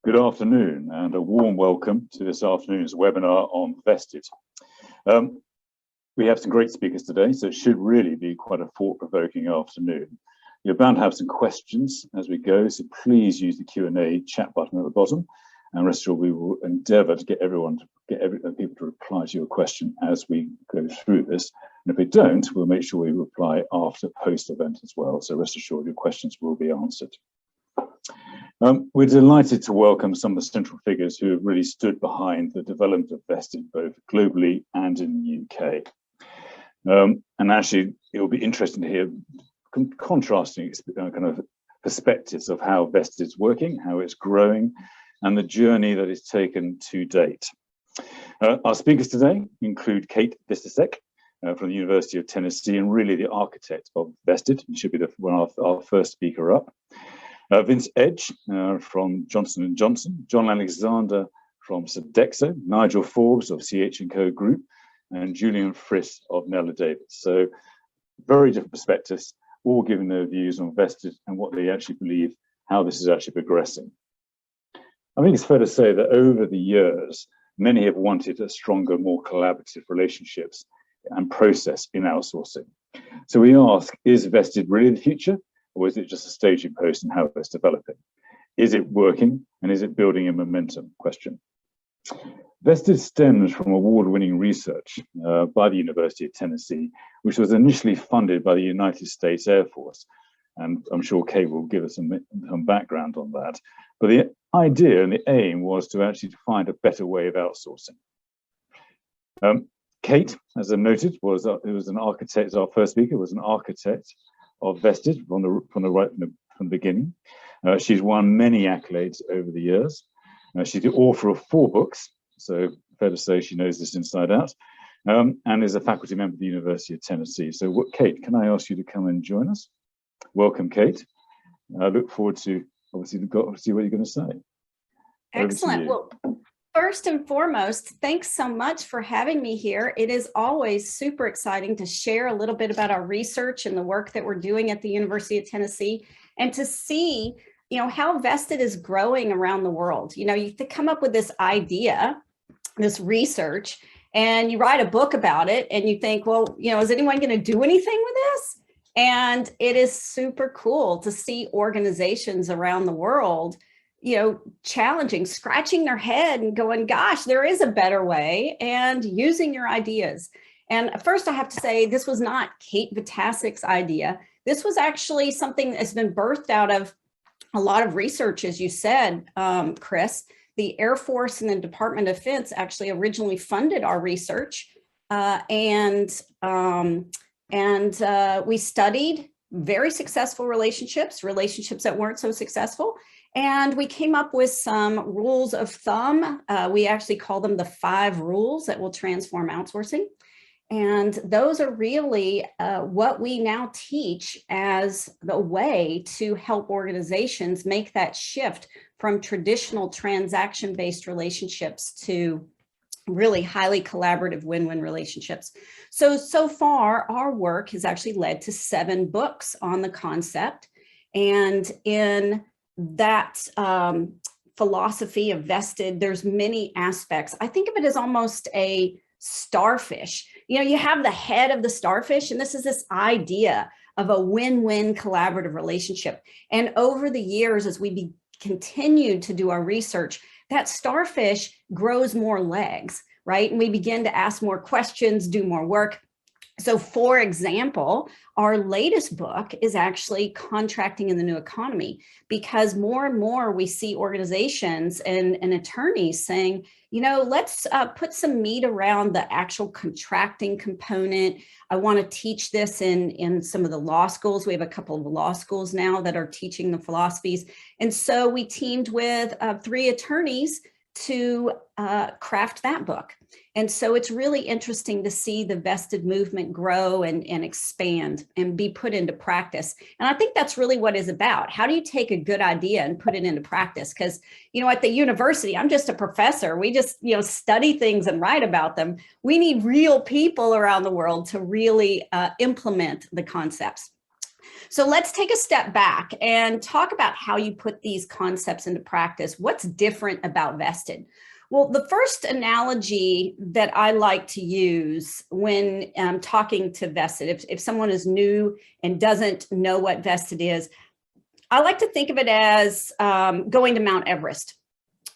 Good afternoon and a warm welcome to this afternoon's webinar on Vested. We have some great speakers today, so it should really be quite a thought-provoking afternoon. You're bound to have some questions as we go, so please use the Q&A chat button at the bottom, and rest assured we will endeavour to get people to reply to your question as we go through this. And if we don't, we'll make sure we reply after post-event as well, so rest assured your questions will be answered. We're delighted to welcome some of the central figures who have really stood behind the development of Vested, both globally and in the UK. And actually, it will be interesting to hear contrasting kind of perspectives of how Vested is working, how it's growing, and the journey that it's taken to date. Our speakers today include Kate Vitasek from the University of Tennessee, and really the architect of Vested. He should be one of our first speaker up. Vince Edge from Johnson & Johnson, John Alexander from Sodexo, Nigel Forbes of CH&Co Group, and Julian Friss of Nella Davis. So very different perspectives, all giving their views on Vested and what they actually believe, how this is actually progressing. I think it's fair to say that over the years, many have wanted a stronger, more collaborative relationships and process in outsourcing. So we ask, is Vested really the future? Or is it just a staging post and how it's developing? Is it working and is it building a momentum? Question. Vested stems from award-winning research by the University of Tennessee, which was initially funded by the United States Air Force. And I'm sure Kate will give us some background on that. But the idea and the aim was to actually find a better way of outsourcing. Kate, as I noted, was an architect. Our first speaker was an architect of Vested from the beginning. She's won many accolades over the years. She's the author of 4 books, so fair to say she knows this inside out, and is a faculty member of the University of Tennessee. So Kate, can I ask you to come and join us? Welcome, Kate. I look forward to obviously see what you're going to say. Excellent. Well, first and foremost, thanks so much for having me here. It is always super exciting to share a little bit about our research and the work that we're doing at the University of Tennessee, and to see, how Vested is growing around the world. You come up with this idea, this research, and you write a book about it, and you think, well, is anyone going to do anything with this? And it is super cool to see organizations around the world challenging, scratching their head and going, gosh, there is a better way, and using your ideas. And first I have to say, this was not Kate Vitasek's idea. This was actually something that's been birthed out of a lot of research, as you said, Chris. The Air Force and the Department of Defense actually originally funded our research, and we studied very successful relationships that weren't so successful. And we came up with some rules of thumb. We actually call them the 5 rules that will transform outsourcing. And those are really what we now teach as the way to help organizations make that shift from traditional transaction-based relationships to really highly collaborative win-win relationships. So far, our work has actually led to 7 books on the concept. And in that philosophy of Vested, there's many aspects. I think of it as almost a starfish. You have the head of the starfish, and this is this idea of a win-win collaborative relationship. And over the years, as we continued to do our research, that starfish grows more legs, right? And we begin to ask more questions, do more work. So for example, our latest book is actually Contracting in the New Economy, because more and more we see organizations and attorneys saying, let's put some meat around the actual contracting component. I want to teach this in some of the law schools. We have a couple of law schools now that are teaching the philosophies. And so we teamed with 3 attorneys to craft that book. And so it's really interesting to see the Vested movement grow and expand and be put into practice. And I think that's really what it's about. How do you take a good idea and put it into practice? Because, at the university, I'm just a professor. We just, study things and write about them. We need real people around the world to really implement the concepts. So let's take a step back and talk about how you put these concepts into practice. What's different about vested? Well, the first analogy that I like to use when talking to vested, if someone is new and doesn't know what vested is, I like to think of it as going to Mount Everest.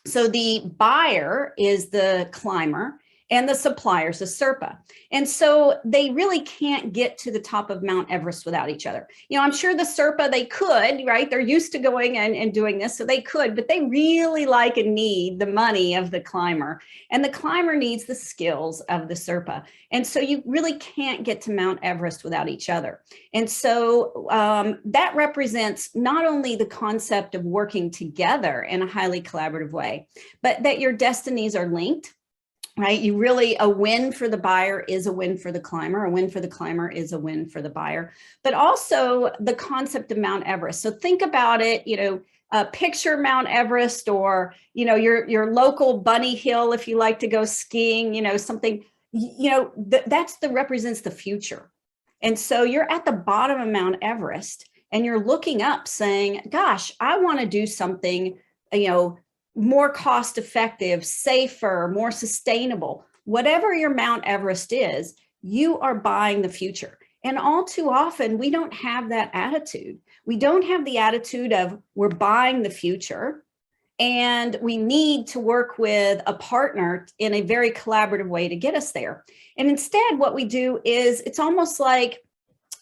So the buyer is the climber and the supplier is the Sherpa. And so they really can't get to the top of Mount Everest without each other. You know, I'm sure the Sherpa, they could, right? They're used to going and doing this, so they could, but they really like and need the money of the climber. And the climber needs the skills of the Sherpa. And so you really can't get to Mount Everest without each other. And so that represents not only the concept of working together in a highly collaborative way, but that your destinies are linked. Right? You really, a win for the buyer is a win for the climber. A win for the climber is a win for the buyer, but also the concept of Mount Everest. So think about it, you know, picture Mount Everest or, you know, your local bunny hill, if you like to go skiing, you know, something, you know, that's represents the future. And so you're at the bottom of Mount Everest and you're looking up saying, gosh, I want to do something, you know, more cost effective, safer, more sustainable. Whatever your Mount Everest is, you are buying the future. And all too often, we don't have that attitude. We don't have the attitude of we're buying the future and we need to work with a partner in a very collaborative way to get us there. And instead, what we do is it's almost like,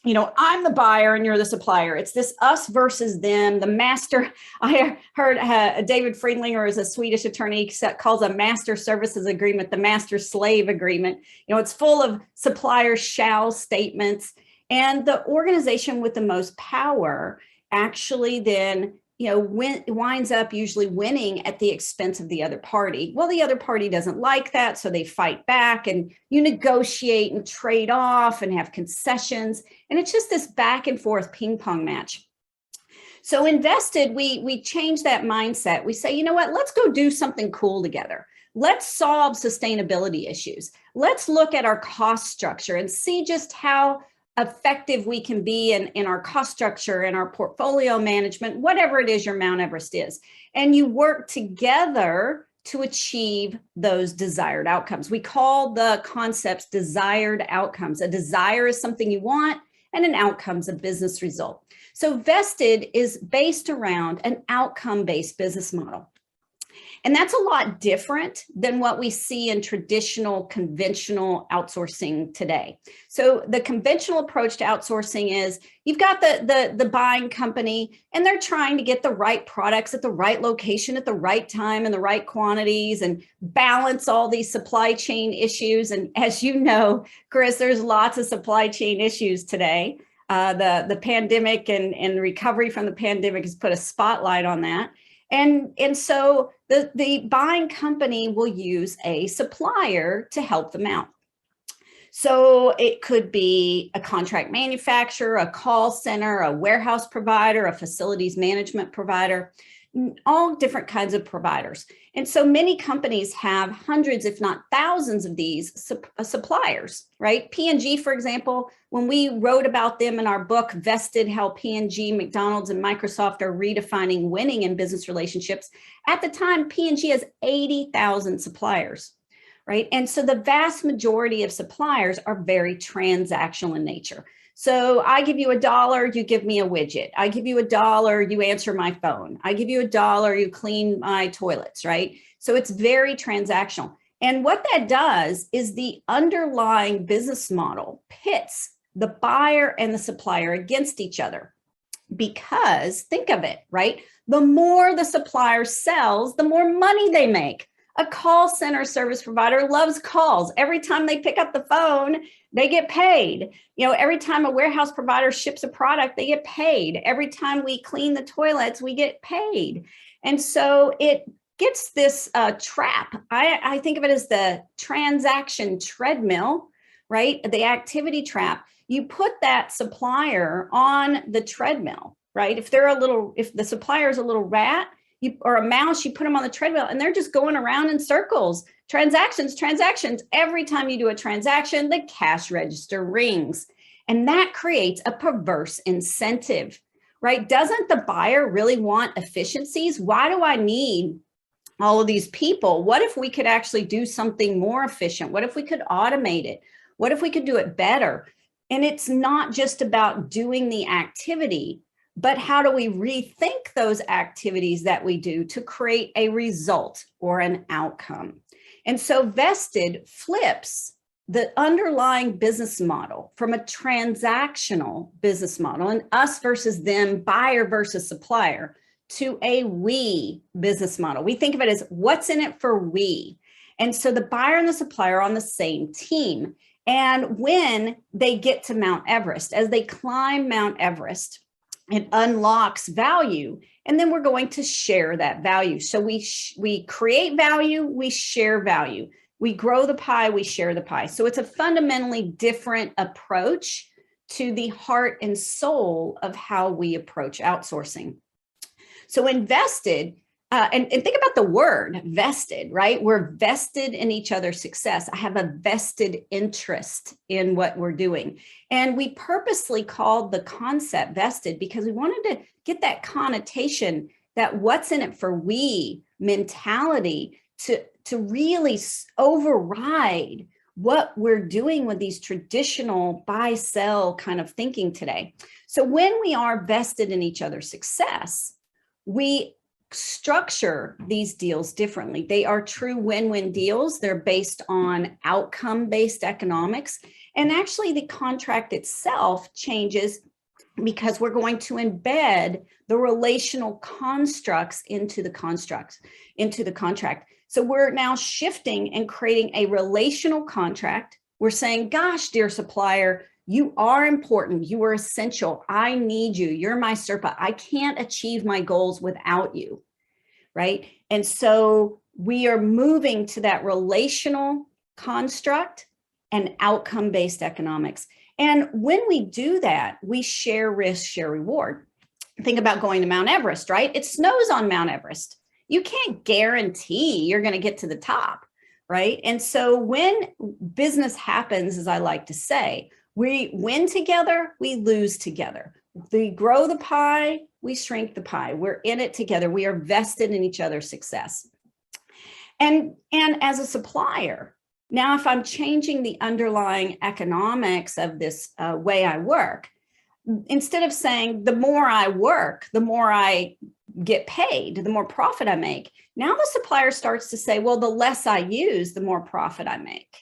you know, I'm the buyer and you're the supplier. It's this us versus them. The master, I heard David Friedlinger is a Swedish attorney, calls a master services agreement the master slave agreement. You know, it's full of supplier shall statements. And the organization with the most power actually then, you know, winds up usually winning at the expense of the other party. Well, the other party doesn't like that, so they fight back and you negotiate and trade off and have concessions. And it's just this back and forth ping pong match. So invested, we change that mindset. We say, you know what, let's go do something cool together. Let's solve sustainability issues. Let's look at our cost structure and see just how effective we can be in our cost structure and our portfolio management, whatever it is your Mount Everest is. And you work together to achieve those desired outcomes. We call the concepts desired outcomes. A desire is something you want, and an outcome is a business result. So vested is based around an outcome-based business model. And that's a lot different than what we see in traditional, conventional outsourcing today. So the conventional approach to outsourcing is you've got the buying company and they're trying to get the right products at the right location at the right time and the right quantities and balance all these supply chain issues. And as you know, Chris, there's lots of supply chain issues today. The pandemic and recovery from the pandemic has put a spotlight on that. And so the buying company will use a supplier to help them out. So it could be a contract manufacturer, a call center, a warehouse provider, a facilities management provider, all different kinds of providers. And so many companies have hundreds, if not thousands of these suppliers, right? P&G, for example, when we wrote about them in our book, Vested, How P&G, McDonald's, and Microsoft Are Redefining Winning in Business Relationships, at the time, P&G has 80,000 suppliers, right? And so the vast majority of suppliers are very transactional in nature. So I give you $1, you give me a widget. I give you $1, you answer my phone. I give you $1, you clean my toilets, right? So it's very transactional. And what that does is the underlying business model pits the buyer and the supplier against each other. Because think of it, right? The more the supplier sells, the more money they make. A call center service provider loves calls. Every time they pick up the phone, they get paid. You know, every time a warehouse provider ships a product, they get paid. Every time we clean the toilets, we get paid. And so it gets this trap. I think of it as the transaction treadmill, right? The activity trap. You put that supplier on the treadmill, right? If the supplier is a little rat, or a mouse, you put them on the treadmill and they're just going around in circles. Transactions. Every time you do a transaction, the cash register rings. And that creates a perverse incentive, right? Doesn't the buyer really want efficiencies? Why do I need all of these people? What if we could actually do something more efficient? What if we could automate it? What if we could do it better? And it's not just about doing the activity, but how do we rethink those activities that we do to create a result or an outcome? And so vested flips the underlying business model from a transactional business model, and us versus them, buyer versus supplier, to a we business model. We think of it as what's in it for we. And so the buyer and the supplier are on the same team. And when they get to Mount Everest, as they climb Mount Everest, it unlocks value. And then we're going to share that value. So we create value, we share value. We grow the pie, we share the pie. So it's a fundamentally different approach to the heart and soul of how we approach outsourcing. So invested, and think about the word vested, right? We're vested in each other's success. I have a vested interest in what we're doing. And we purposely called the concept vested because we wanted to get that connotation, that what's in it for we mentality to really override what we're doing with these traditional buy, sell kind of thinking today. So when we are vested in each other's success, we structure these deals differently. They are true win-win deals. They're based on outcome-based economics. And actually the contract itself changes because we're going to embed the relational constructs into the contract. So we're now shifting and creating a relational contract. We're saying, gosh, dear supplier, you are important. You are essential. I need you. You're my Sherpa. I can't achieve my goals without you, right? And so we are moving to that relational construct and outcome-based economics. And when we do that, we share risk, share reward. Think about going to Mount Everest, right? It snows on Mount Everest. You can't guarantee you're going to get to the top, right? And so when business happens, as I like to say, we win together, we lose together. We grow the pie, we shrink the pie. We're in it together. We are vested in each other's success. And as a supplier, now if I'm changing the underlying economics of this way I work, instead of saying the more I work, the more I get paid, the more profit I make. Now the supplier starts to say, well, the less I use, the more profit I make.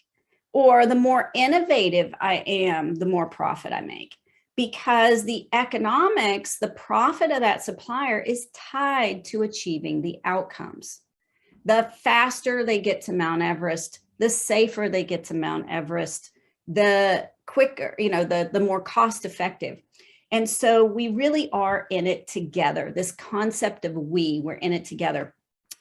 Or the more innovative I am, the more profit I make. Because the economics, the profit of that supplier is tied to achieving the outcomes. The faster they get to Mount Everest, the safer they get to Mount Everest, the quicker, the more cost effective. And so we really are in it together. This concept of we're in it together.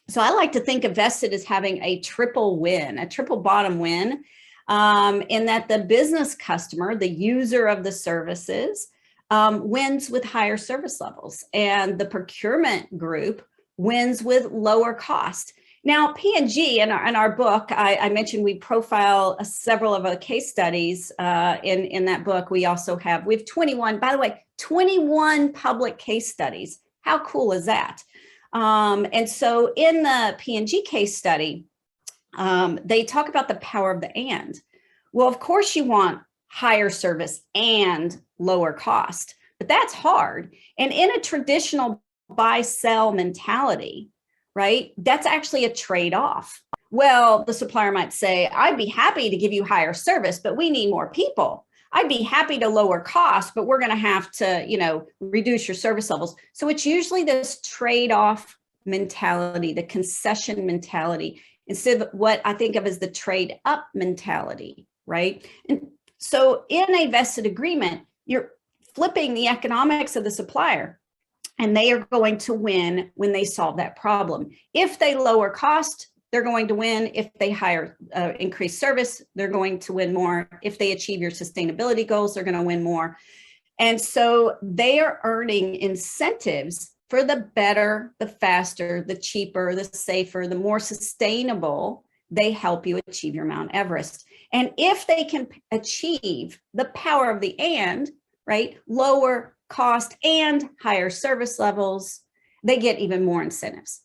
So I like to think of vested as having a triple win, a triple bottom win, in that the business customer, the user of the services, wins with higher service levels, and the procurement group wins with lower cost. Now, P&G, in our book, I mentioned we profile several of our case studies in that book. We have 21, by the way, 21 public case studies. How cool is that? And so in the P&G case study, they talk about the power of the and. Well, of course you want higher service and lower cost, but that's hard. And in a traditional buy-sell mentality, right, that's actually a trade-off. Well, the supplier might say, I'd be happy to give you higher service, but we need more people. I'd be happy to lower costs, but we're going to have to, reduce your service levels. So it's usually this trade-off mentality, the concession mentality, instead of what I think of as the trade-up mentality, right? And so in a vested agreement, you're flipping the economics of the supplier, and they are going to win when they solve that problem. If they lower cost, they're going to win. If they increase service, they're going to win more. If they achieve your sustainability goals, they're going to win more. And so they are earning incentives for the better, the faster, the cheaper, the safer, the more sustainable they help you achieve your Mount Everest. And if they can achieve the power of the and, right, lower cost and higher service levels, they get even more incentives.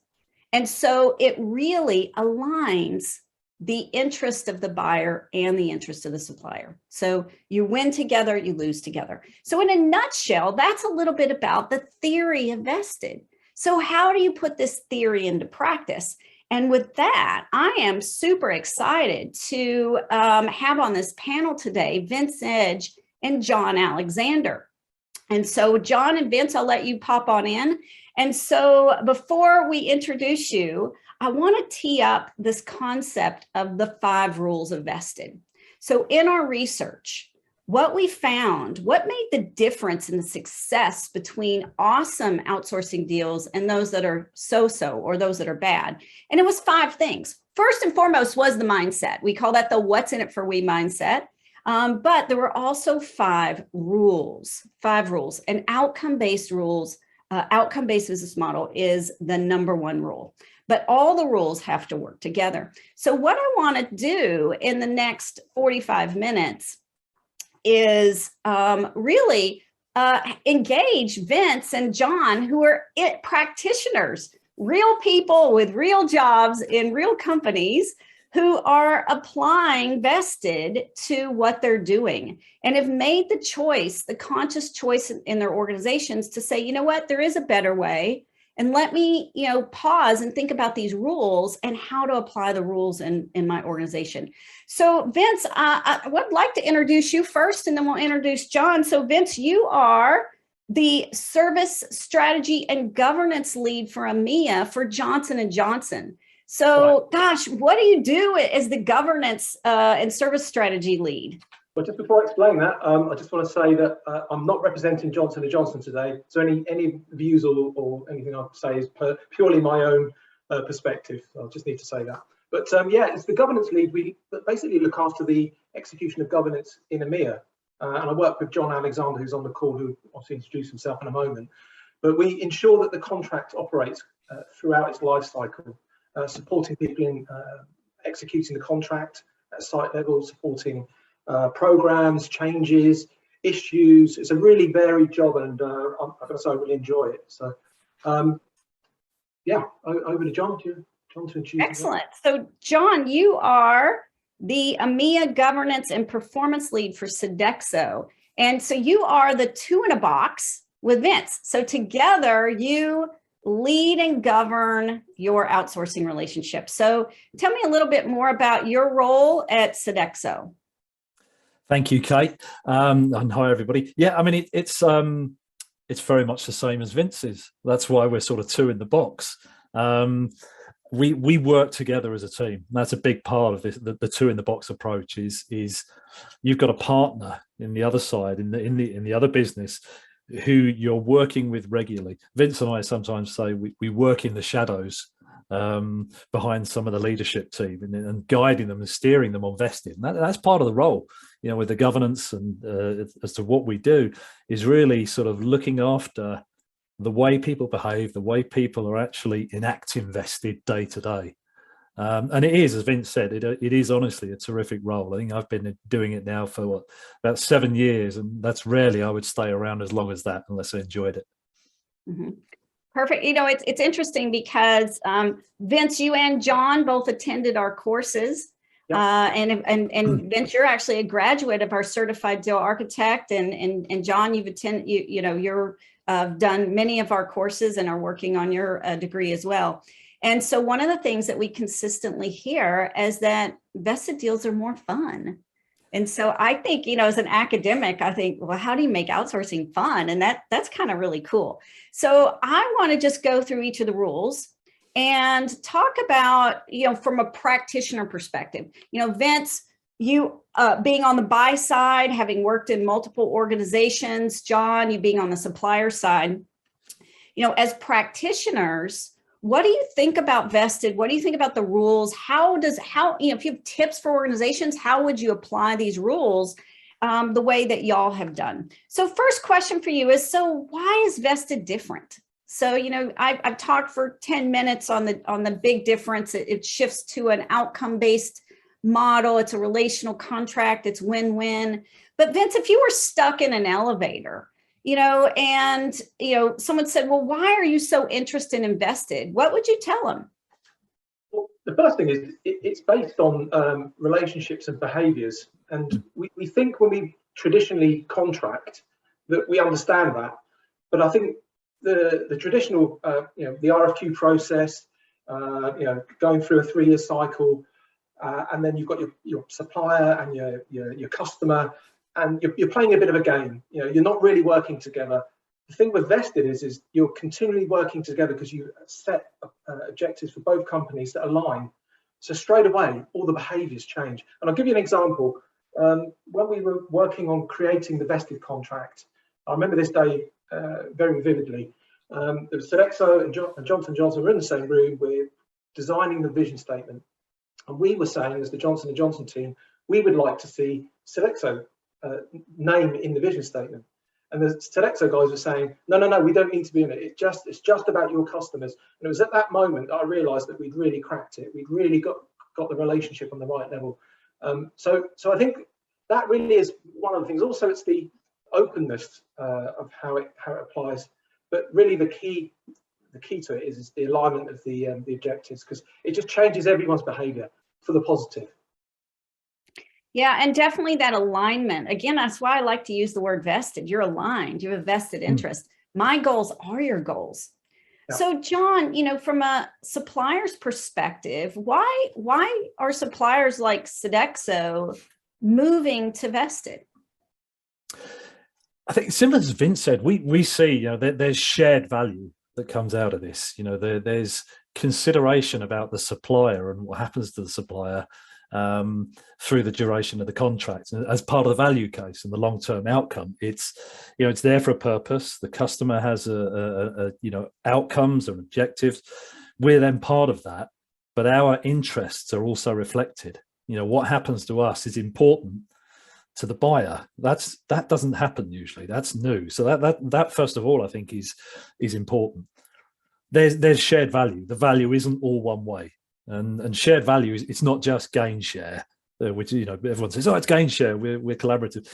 And so it really aligns the interest of the buyer and the interest of the supplier. So you win together, you lose together. So in a nutshell, that's a little bit about the theory of vested. So how do you put this theory into practice? And with that, I am super excited to have on this panel today, Vince Edge and John Alexander. And so John and Vince, I'll let you pop on in. And so before we introduce you, I want to tee up this concept of the 5 rules of vested. So in our research, what we found, what made the difference in the success between awesome outsourcing deals and those that are so-so or those that are bad? And it was 5 things. First and foremost was the mindset. We call that the what's in it for we mindset. But there were also 5 rules, and outcome-based rules. Outcome-based business model is the #1 rule, but all the rules have to work together. So what I want to do in the next 45 minutes is really engage Vince and John, who are practitioners, real people with real jobs in real companies who are applying vested to what they're doing and have made the choice, the conscious choice in their organizations to say, you know what, there is a better way. And let me, pause and think about these rules and how to apply the rules in my organization. So Vince, I would like to introduce you first, and then we'll introduce John. So Vince, you are the service strategy and governance lead for EMEA for Johnson & Johnson. So, gosh, what do you do as the governance and service strategy lead? Well, just before I explain that, I just want to say that I'm not representing Johnson & Johnson today. So any views or anything I say is purely my own perspective. I just need to say that. But yeah, it's the governance lead. We basically look after the execution of governance in EMEA. And I work with John Alexander, who's on the call, who will obviously introduce himself in a moment. But we ensure that the contract operates throughout its life cycle. Supporting people in executing the contract at site level, supporting programs, changes, issues. It's a really varied job, and I'm going to say I really enjoy it. So, yeah, over to John to introduce. Excellent. So, John, you are the EMEA governance and performance lead for Sodexo, and so you are the 2 in a box with Vince. So together, you lead and govern your outsourcing relationship. So tell me a little bit more about your role at Sodexo. Thank you, Kate. And hi, everybody. Yeah, I mean, it's very much the same as Vince's. That's why we're sort of 2 in the box. We work together as a team. That's a big part of this. The 2 in the box approach is you've got a partner in the other side, in the other business, who you're working with regularly. Vince and I sometimes say we work in the shadows behind some of the leadership team and guiding them and steering them on vested. And that's part of the role, with the governance and as to what we do is really sort of looking after the way people behave, the way people are actually enacting vested day to day. And it is, as Vince said, it is honestly a terrific role. I think I've been doing it now for about 7 years, and that's rarely I would stay around as long as that unless I enjoyed it. Mm-hmm. Perfect. It's interesting because Vince, you and John both attended our courses. Yep. And Vince, you're actually a graduate of our certified deal architect, and John, you've attended. You're done many of our courses and are working on your degree as well. And so one of the things that we consistently hear is that vested deals are more fun. And so I think, as an academic, I think, well, how do you make outsourcing fun? And that's kind of really cool. So I want to just go through each of the rules and talk about, from a practitioner perspective, Vince, you being on the buy side, having worked in multiple organizations, John, you being on the supplier side, as practitioners, what do you think about vested? What do you think about the rules? If you have tips for organizations, how would you apply these rules the way that y'all have done? So first question for you is, so why is vested different? So, you know, I've talked for 10 minutes on the big difference. It shifts to an outcome-based model. It's a relational contract. It's win-win. But Vince, if you were stuck in an elevator, you know, and, you know, someone said, well, why are you so interested and invested? What would you tell them? Well, the first thing is it's based on relationships and behaviours. And we think when we traditionally contract that we understand that. But I think the traditional, you know, the RFQ process, you know, going through a 3-year cycle, and then you've got your supplier and your customer, and you're playing a bit of a game. You know, you're not really working together. The thing with vested is you're continually working together because you set objectives for both companies that align. So straight away, all the behaviours change. And I'll give you an example. When we were working on creating the vested contract, I remember this day very vividly. There was Sodexo and Johnson & Johnson were in the same room. We're designing the vision statement. And we were saying, as the Johnson & Johnson team, we would like to see Sodexo name in the vision statement. And the Sodexo guys were saying, no, we don't need to be in it. It's just about your customers. And it was at that moment that I realised that we'd really cracked it. We'd really got the relationship on the right level. So I think that really is one of the things. Also, it's the openness of how it applies. But really, the key to it is the alignment of the objectives, because it just changes everyone's behaviour for the positive. Yeah, and definitely that alignment. Again, that's why I like to use the word vested. You're aligned. You have a vested interest. My goals are your goals. Yeah. So, John, you know, from a supplier's perspective, why are suppliers like Sodexo moving to vested? I think, similar as Vince said, we see, you know, there's shared value that comes out of this. You know, there's consideration about the supplier and what happens to the supplier through the duration of the contract as part of the value case and the long-term outcome. It's, you know, it's there for a purpose. The customer has a you know, outcomes and objectives. We're then part of that, but our interests are also reflected. You know, what happens to us is important to the buyer. That doesn't happen usually. That's new. So that first of all, I think is important. There's shared value. The value isn't all one way. And shared value it's not just gain share, which, you know, everyone says, oh, it's gain share, we're collaborative.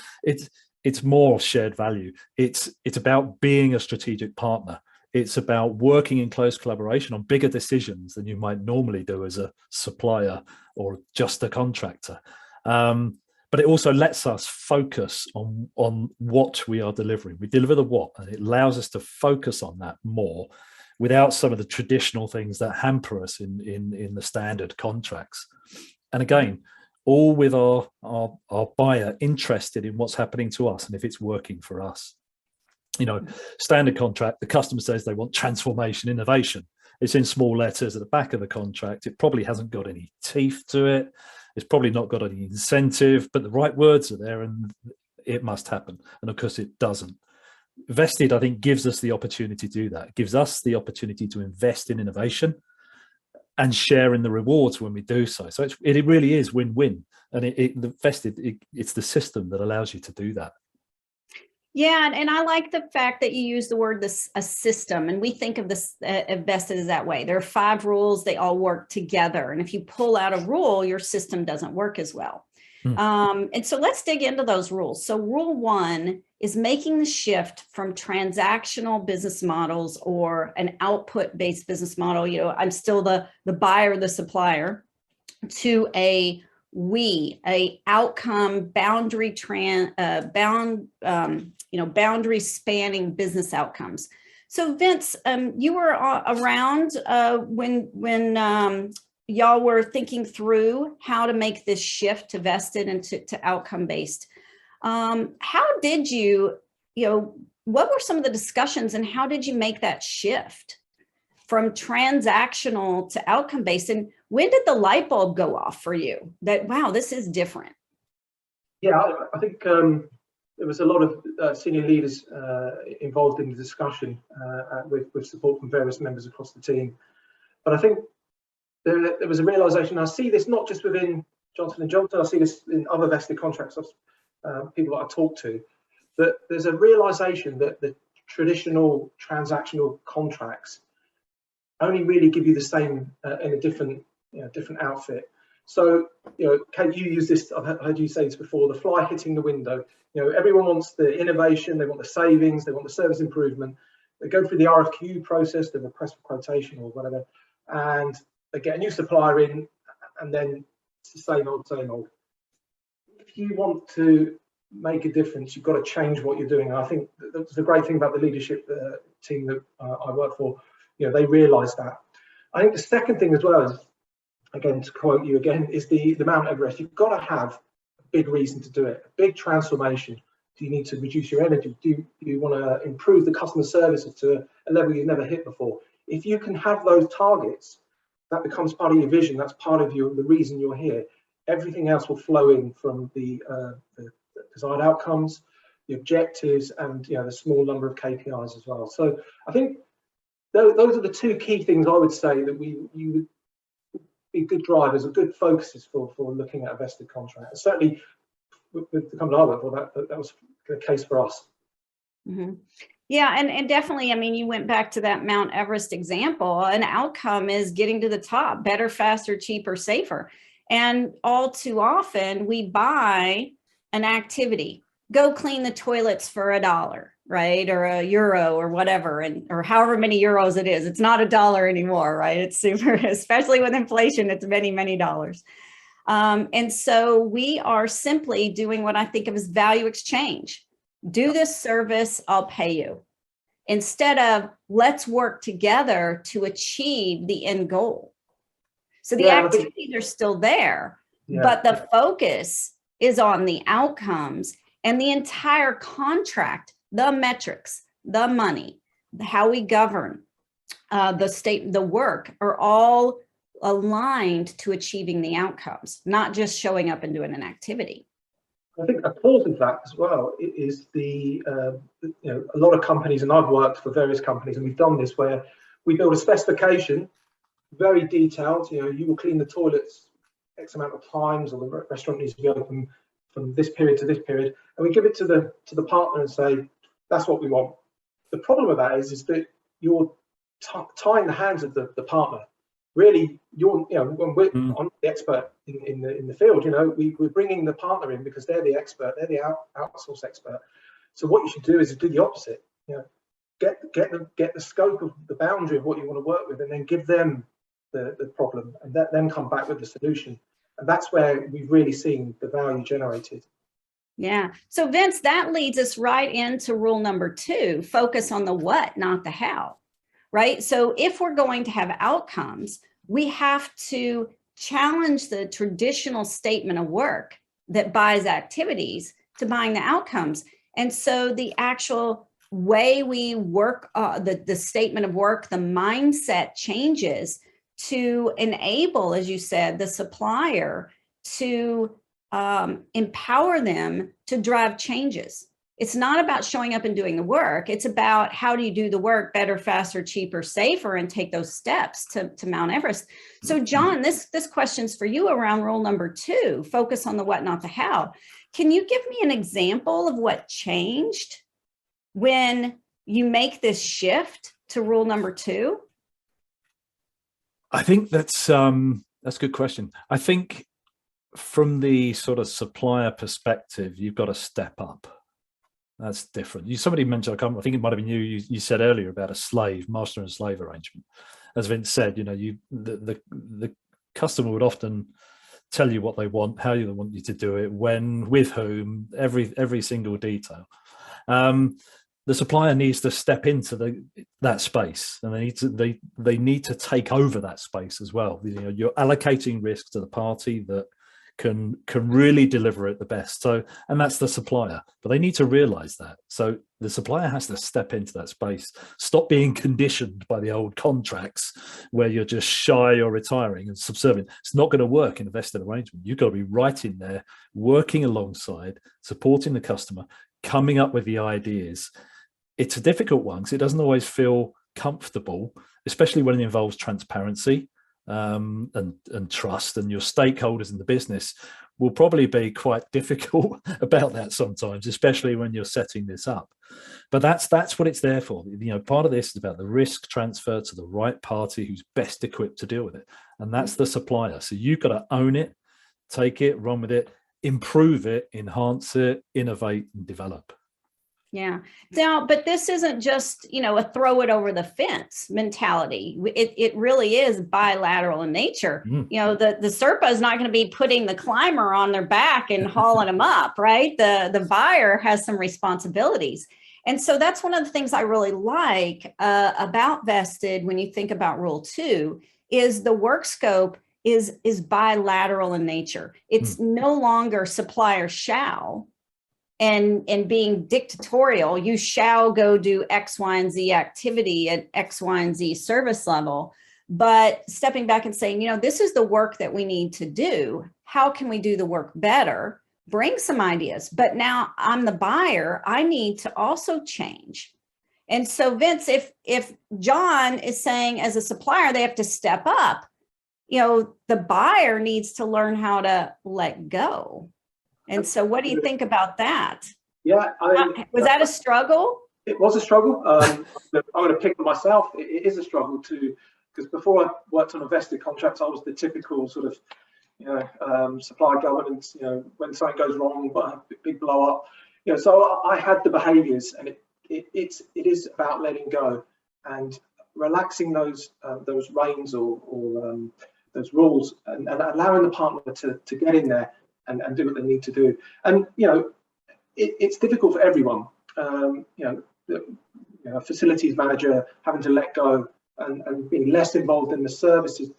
It's more shared value. It's about being a strategic partner. It's about working in close collaboration on bigger decisions than you might normally do as a supplier or just a contractor. But it also lets us focus on what we are delivering. We deliver the what, and it allows us to focus on that more, without some of the traditional things that hamper us in the standard contracts. And again, all with our buyer interested in what's happening to us and if it's working for us. You know, standard contract, the customer says they want transformation, innovation. It's in small letters at the back of the contract. It probably hasn't got any teeth to it. It's probably not got any incentive, but the right words are there and it must happen. And of course it doesn't. Vested, I think, gives us the opportunity to do that. It gives us the opportunity to invest in innovation and share in the rewards when we do so. So it really is win-win. And the vested, it's the system that allows you to do that. Yeah, and I like the fact that you use the word a system, and we think of this vested as that way. There are 5 rules, they all work together. And if you pull out a rule, your system doesn't work as well. And so let's dig into those rules. So rule 1 is making the shift from transactional business models or an output-based business model. You know, I'm still the buyer, the supplier, to a outcome boundary boundary spanning business outcomes. So Vince, you were around when y'all were thinking through how to make this shift to vested and to outcome based. How did you what were some of the discussions and how did you make that shift from transactional to outcome based? And when did the light bulb go off for you that, wow, this is different? Yeah, I think there was a lot of senior leaders involved in the discussion with support from various members across the team. But I think there was a realization, I see this not just within Johnson & Johnson, I see this in other vested contracts, people that I talk to, that there's a realization that the traditional transactional contracts only really give you the same in a different different outfit. So, Kate, you use this, I've heard you say this before, the fly hitting the window. Everyone wants the innovation, they want the savings, they want the service improvement. They go through the RFQ process, the request for quotation or whatever, and they get a new supplier in, and then it's the same old, same old. If you want to make a difference, you've got to change what you're doing. And I think that's the great thing about the leadership team that I work for. They realise that. I think the second thing as well is, again, to quote you again, is the Mount Everest. You've got to have a big reason to do it, a big transformation. Do you need to reduce your energy? Do you want to improve the customer service to a level you've never hit before? If you can have those targets, that becomes part of your vision. That's part of the reason you're here. Everything else will flow in from the desired outcomes, the objectives, and the small number of KPIs as well. So I think those are the two key things I would say that you would be good drivers or good focuses for looking at a vested contract. And certainly with the company I work for, that was the case for us. Mm-hmm. Yeah, and definitely, I mean, you went back to that Mount Everest example. An outcome is getting to the top, better, faster, cheaper, safer. And all too often we buy an activity, go clean the toilets for $1, right? Or €1 or whatever, or however many euros it is. It's not $1 anymore, right? It's super, especially with inflation, it's many, many dollars. And so we are simply doing what I think of as value exchange. Do this service, I'll pay you. Instead of let's work together to achieve the end goal. So the activities are still there, but the focus is on the outcomes, and the entire contract, the metrics, the money, how we govern, the work are all aligned to achieving the outcomes, not just showing up and doing an activity. I think a cause of that as well is a lot of companies, and I've worked for various companies, and we've done this where we build a specification, very detailed. You will clean the toilets X amount of times, or the restaurant needs to be open from this period to this period, and we give it to the partner and say that's what we want. The problem with that is that you're tying the hands of the partner. Really, when I'm the expert in the field, we're bringing the partner in because they're the expert, they're the outsource expert. So what you should do is do the opposite. Get the scope of the boundary of what you want to work with, and then give them the problem, and let them come back with the solution. And that's where we've really seen the value generated. Yeah. So Vince, that leads us right into rule number 2: focus on the what, not the how. Right? So if we're going to have outcomes, we have to challenge the traditional statement of work that buys activities to buying the outcomes. And so the actual way we work, the statement of work, the mindset changes to enable, as you said, the supplier to empower them to drive changes. It's not about showing up and doing the work. It's about how do you do the work better, faster, cheaper, safer, and take those steps to Mount Everest. So John, this question's for you around rule number 2, focus on the what, not the how. Can you give me an example of what changed when you make this shift to rule number 2? I think that's a good question. I think from the sort of supplier perspective, you've got to step up. That's different. Somebody mentioned, I think it might have been you said earlier about a master and slave arrangement. As Vince said, the customer would often tell you what they want, how they want you to do it, when, with whom, every single detail. The supplier needs to step into that space, and they need to take over that space as well. You're allocating risk to the party that can really deliver it the best. So, and that's the supplier, but they need to realize that. So the supplier has to step into that space, stop being conditioned by the old contracts where you're just shy or retiring and subservient. It's not going to work in a vested arrangement. You've got to be right in there, working alongside, supporting the customer, coming up with the ideas. It's a difficult one because it doesn't always feel comfortable, especially when it involves transparency. and trust, and your stakeholders in the business will probably be quite difficult about that sometimes, especially when you're setting this up. But that's what it's there for. You know, part of this is about the risk transfer to the right party who's best equipped to deal with it, and that's the supplier. So you've got to own it, take it, run with it, improve it, enhance it, innovate, and develop. Yeah. Now, but this isn't just, you know, a throw it over the fence mentality. It really is bilateral in nature. You know, the Sherpa is not going to be putting the climber on their back and hauling them up, right? The buyer has some responsibilities. And so that's one of the things I really like about vested when you think about Rule 2 is the work scope is bilateral in nature. It's no longer supplier shall and being dictatorial. You shall go do X, Y, and Z activity at X, Y, and Z service level. But stepping back and saying, you know, this is the work that we need to do. How can we do the work better? Bring some ideas. But now I'm the buyer. I need to also change. And so, Vince, if John is saying as a supplier, they have to step up, you know, the buyer needs to learn how to let go. And so what do you think about that? Yeah. Was that a struggle? It was a struggle. I'm going to pick on myself. It is a struggle too, because before I worked on a vested contract, I was the typical sort of, you know, supply governance, you know, when something goes wrong, big blow up, you know, so I had the behaviours, and it is about letting go and relaxing those reins or those rules and allowing the partner to get in there and do what they need to do. And, you know, it's difficult for everyone. You know, a facilities manager having to let go and being less involved in the services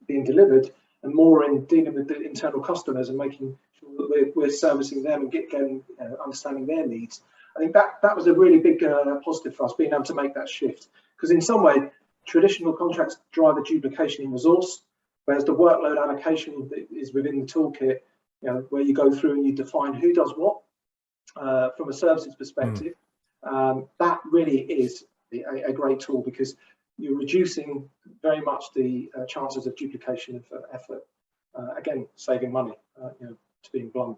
being delivered and more in dealing with the internal customers and making sure that we're servicing them and getting understanding their needs. I think that was a really big positive for us, being able to make that shift. Because in some way, traditional contracts drive a duplication in resource, whereas the workload allocation that is within the toolkit, you know, where you go through and you define who does what from a services perspective, that really is a great tool, because you're reducing very much the chances of duplication of effort. Again, saving money, you know, to being blunt,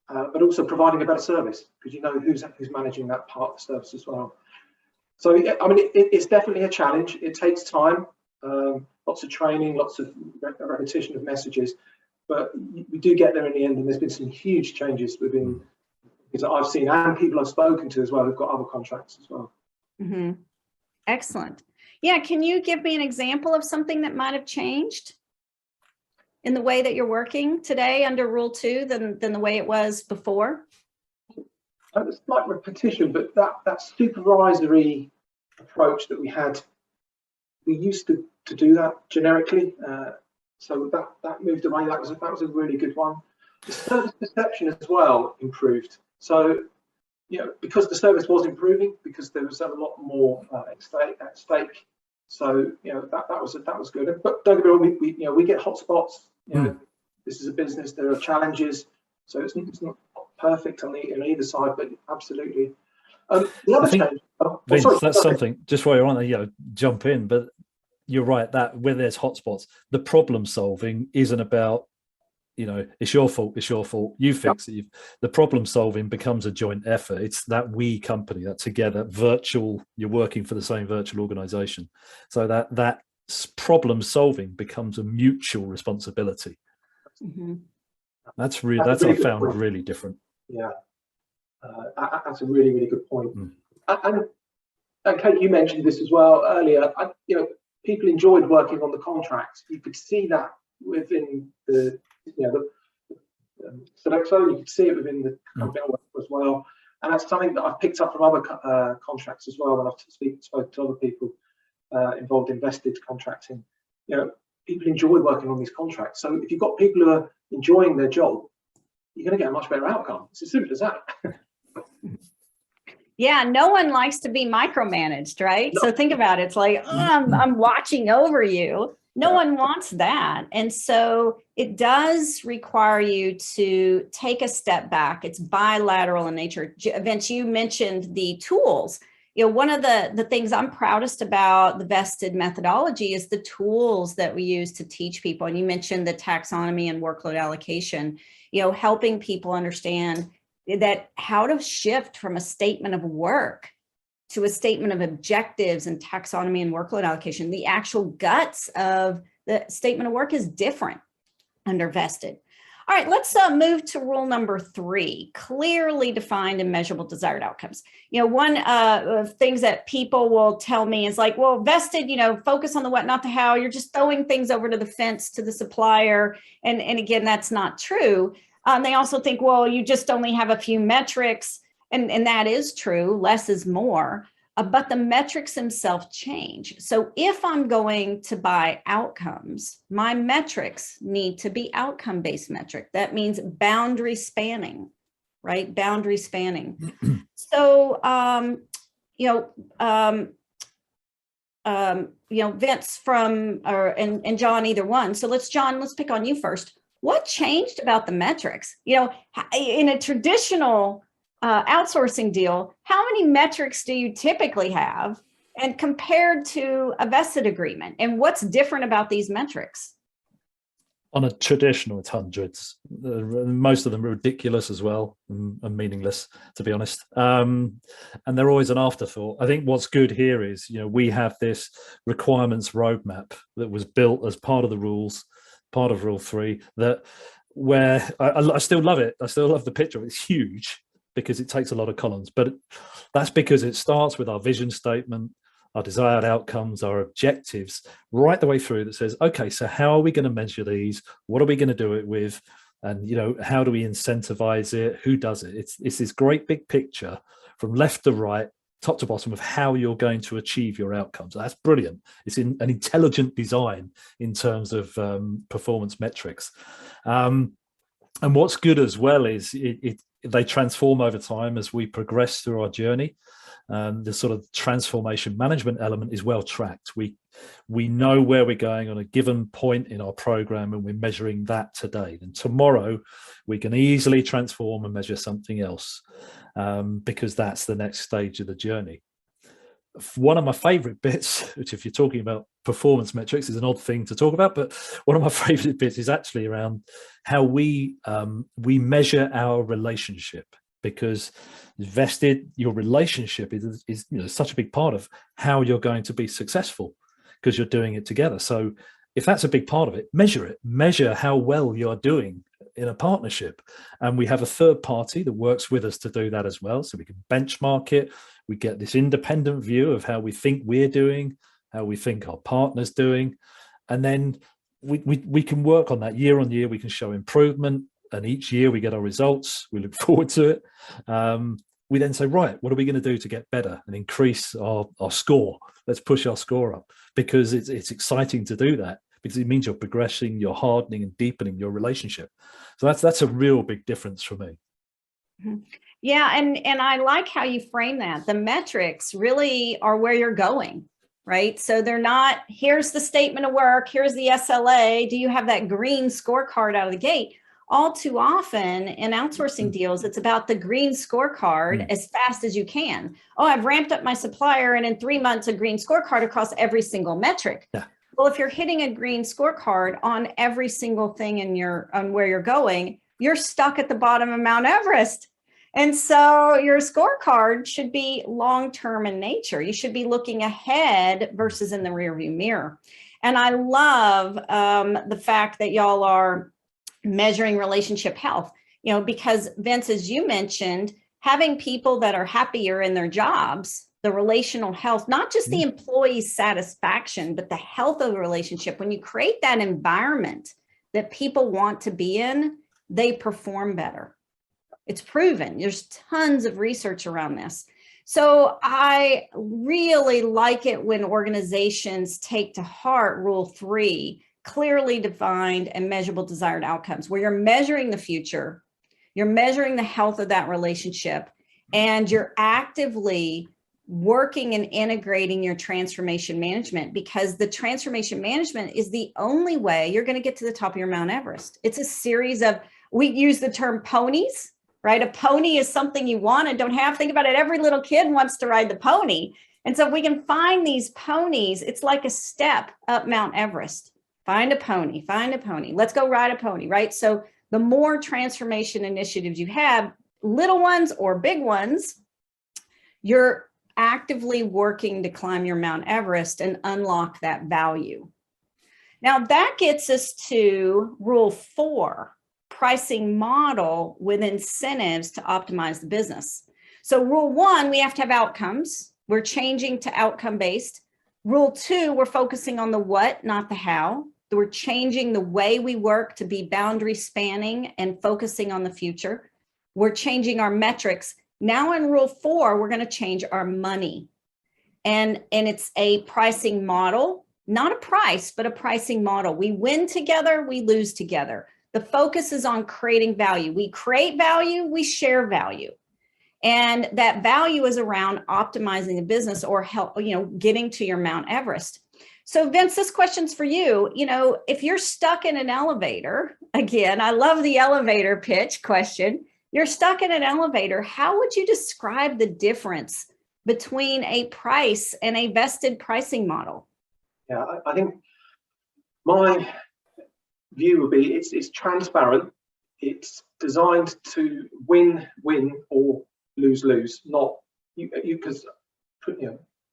but also providing a better service, because you know who's managing that part of the service as well. So, I mean, it's definitely a challenge. It takes time, lots of training, lots of repetition of messages, but we do get there in the end. And there's been some huge changes within, because I've seen and people I've spoken to as well who've got other contracts as well. Mm-hmm. Excellent. Yeah, can you give me an example of something that might have changed in the way that you're working today under Rule 2 than the way it was before? It's like repetition, but that supervisory approach that we had, we used to do that generically. So that moved away. That was a really good one. The service perception as well improved. So, you know, because the service was improving, because there was a lot more at stake. So, you know, that was good. But don't get me wrong, we get hotspots. You know, this is a business. There are challenges. So it's not perfect on either side, but absolutely. The other change, Vince, that's something. Just while you're on there, you know, jump in. But you're right that where there's hotspots, the problem solving isn't about, you know, it's your fault, you fix it. The problem solving becomes a joint effort. It's that we company, that together virtual, you're working for the same virtual organization. So that problem solving becomes a mutual responsibility. Mm-hmm. That's I found really different. Yeah, that's a really, really good point. And Kate, you mentioned this as well earlier. You know, people enjoyed working on the contracts. You could see that within the, you know, Sodexo. You could see it within the company as well. And that's something that I've picked up from other contracts as well when I've spoken to other people involved in vested contracting. You know, people enjoy working on these contracts. So if you've got people who are enjoying their job, you're going to get a much better outcome. It's as simple as that. Yeah, no one likes to be micromanaged, right? No. So think about it. It's like, I'm watching over you. No one wants that. And so it does require you to take a step back. It's bilateral in nature. Vince, you mentioned the tools. One of the things I'm proudest about the vested methodology is the tools that we use to teach people. And you mentioned the taxonomy and workload allocation, helping people understand that how to shift from a statement of work to a statement of objectives and taxonomy and workload allocation. The actual guts of the statement of work is different under vested. All right, let's move to rule number 3, clearly defined and measurable desired outcomes. One of things that people will tell me is like, well, vested, focus on the what, not the how. You're just throwing things over to the fence to the supplier. And again, that's not true. They also think, well, you just only have a few metrics. And that is true, less is more. But the metrics themselves change. So if I'm going to buy outcomes, my metrics need to be outcome-based metric. That means boundary spanning, right? Boundary spanning. So, Vince and John, either one. So John, let's pick on you first. What changed about the metrics? In a traditional outsourcing deal, how many metrics do you typically have, and compared to a vested agreement, and what's different about these metrics? On a traditional, it's hundreds. Most of them are ridiculous as well and meaningless, to be honest. And they're always an afterthought. I think what's good here is, we have this requirements roadmap that was built as part of the rules, part of Rule 3, where I still love it. I still love the picture. It's huge, because it takes a lot of columns, but that's because it starts with our vision statement, our desired outcomes, our objectives, right the way through that says, okay, so how are we going to measure these? What are we going to do it with? And, how do we incentivize it? Who does it? It's this great big picture from left to right, top to bottom, of how you're going to achieve your outcomes. That's brilliant. It's an intelligent design in terms of performance metrics. And what's good as well is they transform over time as we progress through our journey. The sort of transformation management element is well tracked. We know where we're going on a given point in our program, and we're measuring that today. And tomorrow we can easily transform and measure something else, because that's the next stage of the journey. One of my favorite bits, which if you're talking about performance metrics is an odd thing to talk about, but one of my favorite bits is actually around how we measure our relationship, because vested, your relationship is such a big part of how you're going to be successful, because you're doing it together. So if that's a big part of it, measure how well you're doing in a partnership. And we have a third party that works with us to do that as well. So we can benchmark it. We get this independent view of how we think we're doing, how we think our partner's doing. And then we can work on that year on year. We can show improvement, and each year we get our results. We look forward to it. We then say, right, what are we going to do to get better and increase our score? Let's push our score up, because it's exciting to do that, because it means you're progressing, you're hardening and deepening your relationship. So that's a real big difference for me. Mm-hmm. Yeah, and I like how you frame that. The metrics really are where you're going, right? So they're not, here's the statement of work, here's the SLA, do you have that green scorecard out of the gate? All too often in outsourcing deals, it's about the green scorecard as fast as you can. Oh, I've ramped up my supplier, and in 3 months, a green scorecard across every single metric. Yeah. Well, if you're hitting a green scorecard on every single thing on where you're going, you're stuck at the bottom of Mount Everest. And so your scorecard should be long-term in nature. You should be looking ahead versus in the rearview mirror. And I love the fact that y'all are measuring relationship health, because Vince, as you mentioned, having people that are happier in their jobs, the relational health, not just the employee satisfaction, but the health of the relationship. When you create that environment that people want to be in, they perform better. It's proven. There's tons of research around this. So I really like it when organizations take to heart Rule 3, clearly defined and measurable desired outcomes, where you're measuring the future, you're measuring the health of that relationship, and you're actively working and integrating your transformation management, because the transformation management is the only way you're going to get to the top of your Mount Everest. It's a series of, we use the term ponies, right? A pony is something you want and don't have. Think about it. Every little kid wants to ride the pony. And so if we can find these ponies, it's like a step up Mount Everest. Find a pony, find a pony. Let's go ride a pony, right? So the more transformation initiatives you have, little ones or big ones, you're actively working to climb your Mount Everest and unlock that value. Now that gets us to rule 4, pricing model with incentives to optimize the business. So rule 1, we have to have outcomes. We're changing to outcome based. Rule 2, we're focusing on the what, not the how. We're changing the way we work to be boundary spanning and focusing on the future. We're changing our metrics. Now in rule 4, we're going to change our money. And it's a pricing model, not a price, but a pricing model. We win together, we lose together. The focus is on creating value. We create value, we share value. And that value is around optimizing the business or help, getting to your Mount Everest. So Vince, this question's for you. If you're stuck in an elevator, again, I love the elevator pitch question. You're stuck in an elevator. How would you describe the difference between a price and a vested pricing model? Yeah, I think my view would be it's transparent. It's designed to win or lose. Not because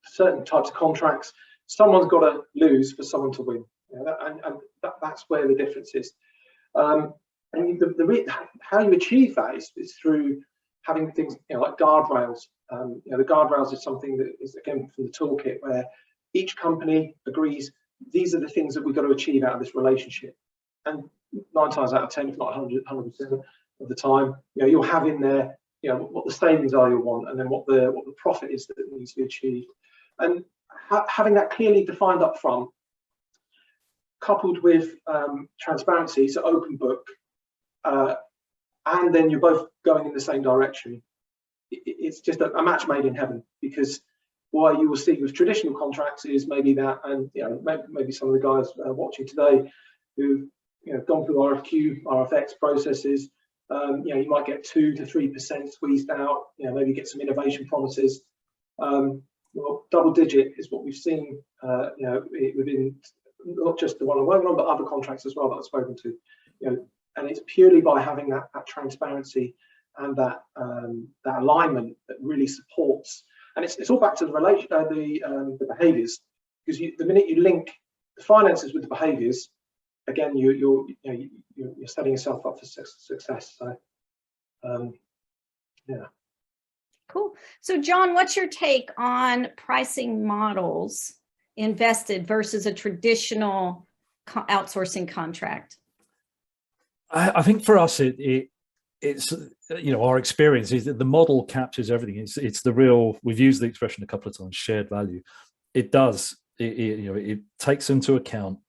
certain types of contracts, someone's got to lose for someone to win, and that's where the difference is. And how you achieve that is through having things like guardrails. The guardrails is something that is, again, from the toolkit, where each company agrees these are the things that we've got to achieve out of this relationship. And 9 times out of 10, if not 100% of the time, you'll have in there what the savings are you'll want, and then what the profit is that needs to be achieved. And having that clearly defined up front, coupled with transparency, so open book, and then you're both going in the same direction, it's just a match made in heaven. Because what you will see with traditional contracts is maybe that, and maybe some of the guys watching today who've gone through RFQ, RFX processes, you might get 2 to 3% squeezed out, maybe get some innovation promises. Well, double digit is what we've seen, within not just the one I'm working on, but other contracts as well that I've spoken to. And it's purely by having that transparency and that alignment that really supports. And it's all back to the behaviours, because the minute you link the finances with the behaviours, again, you're setting yourself up for success. So, yeah. Cool. So John, what's your take on pricing models invested versus a traditional outsourcing contract? I think for us, it's our experience is that the model captures everything. It's the real. We've used the expression a couple of times. Shared value. It does. It takes into account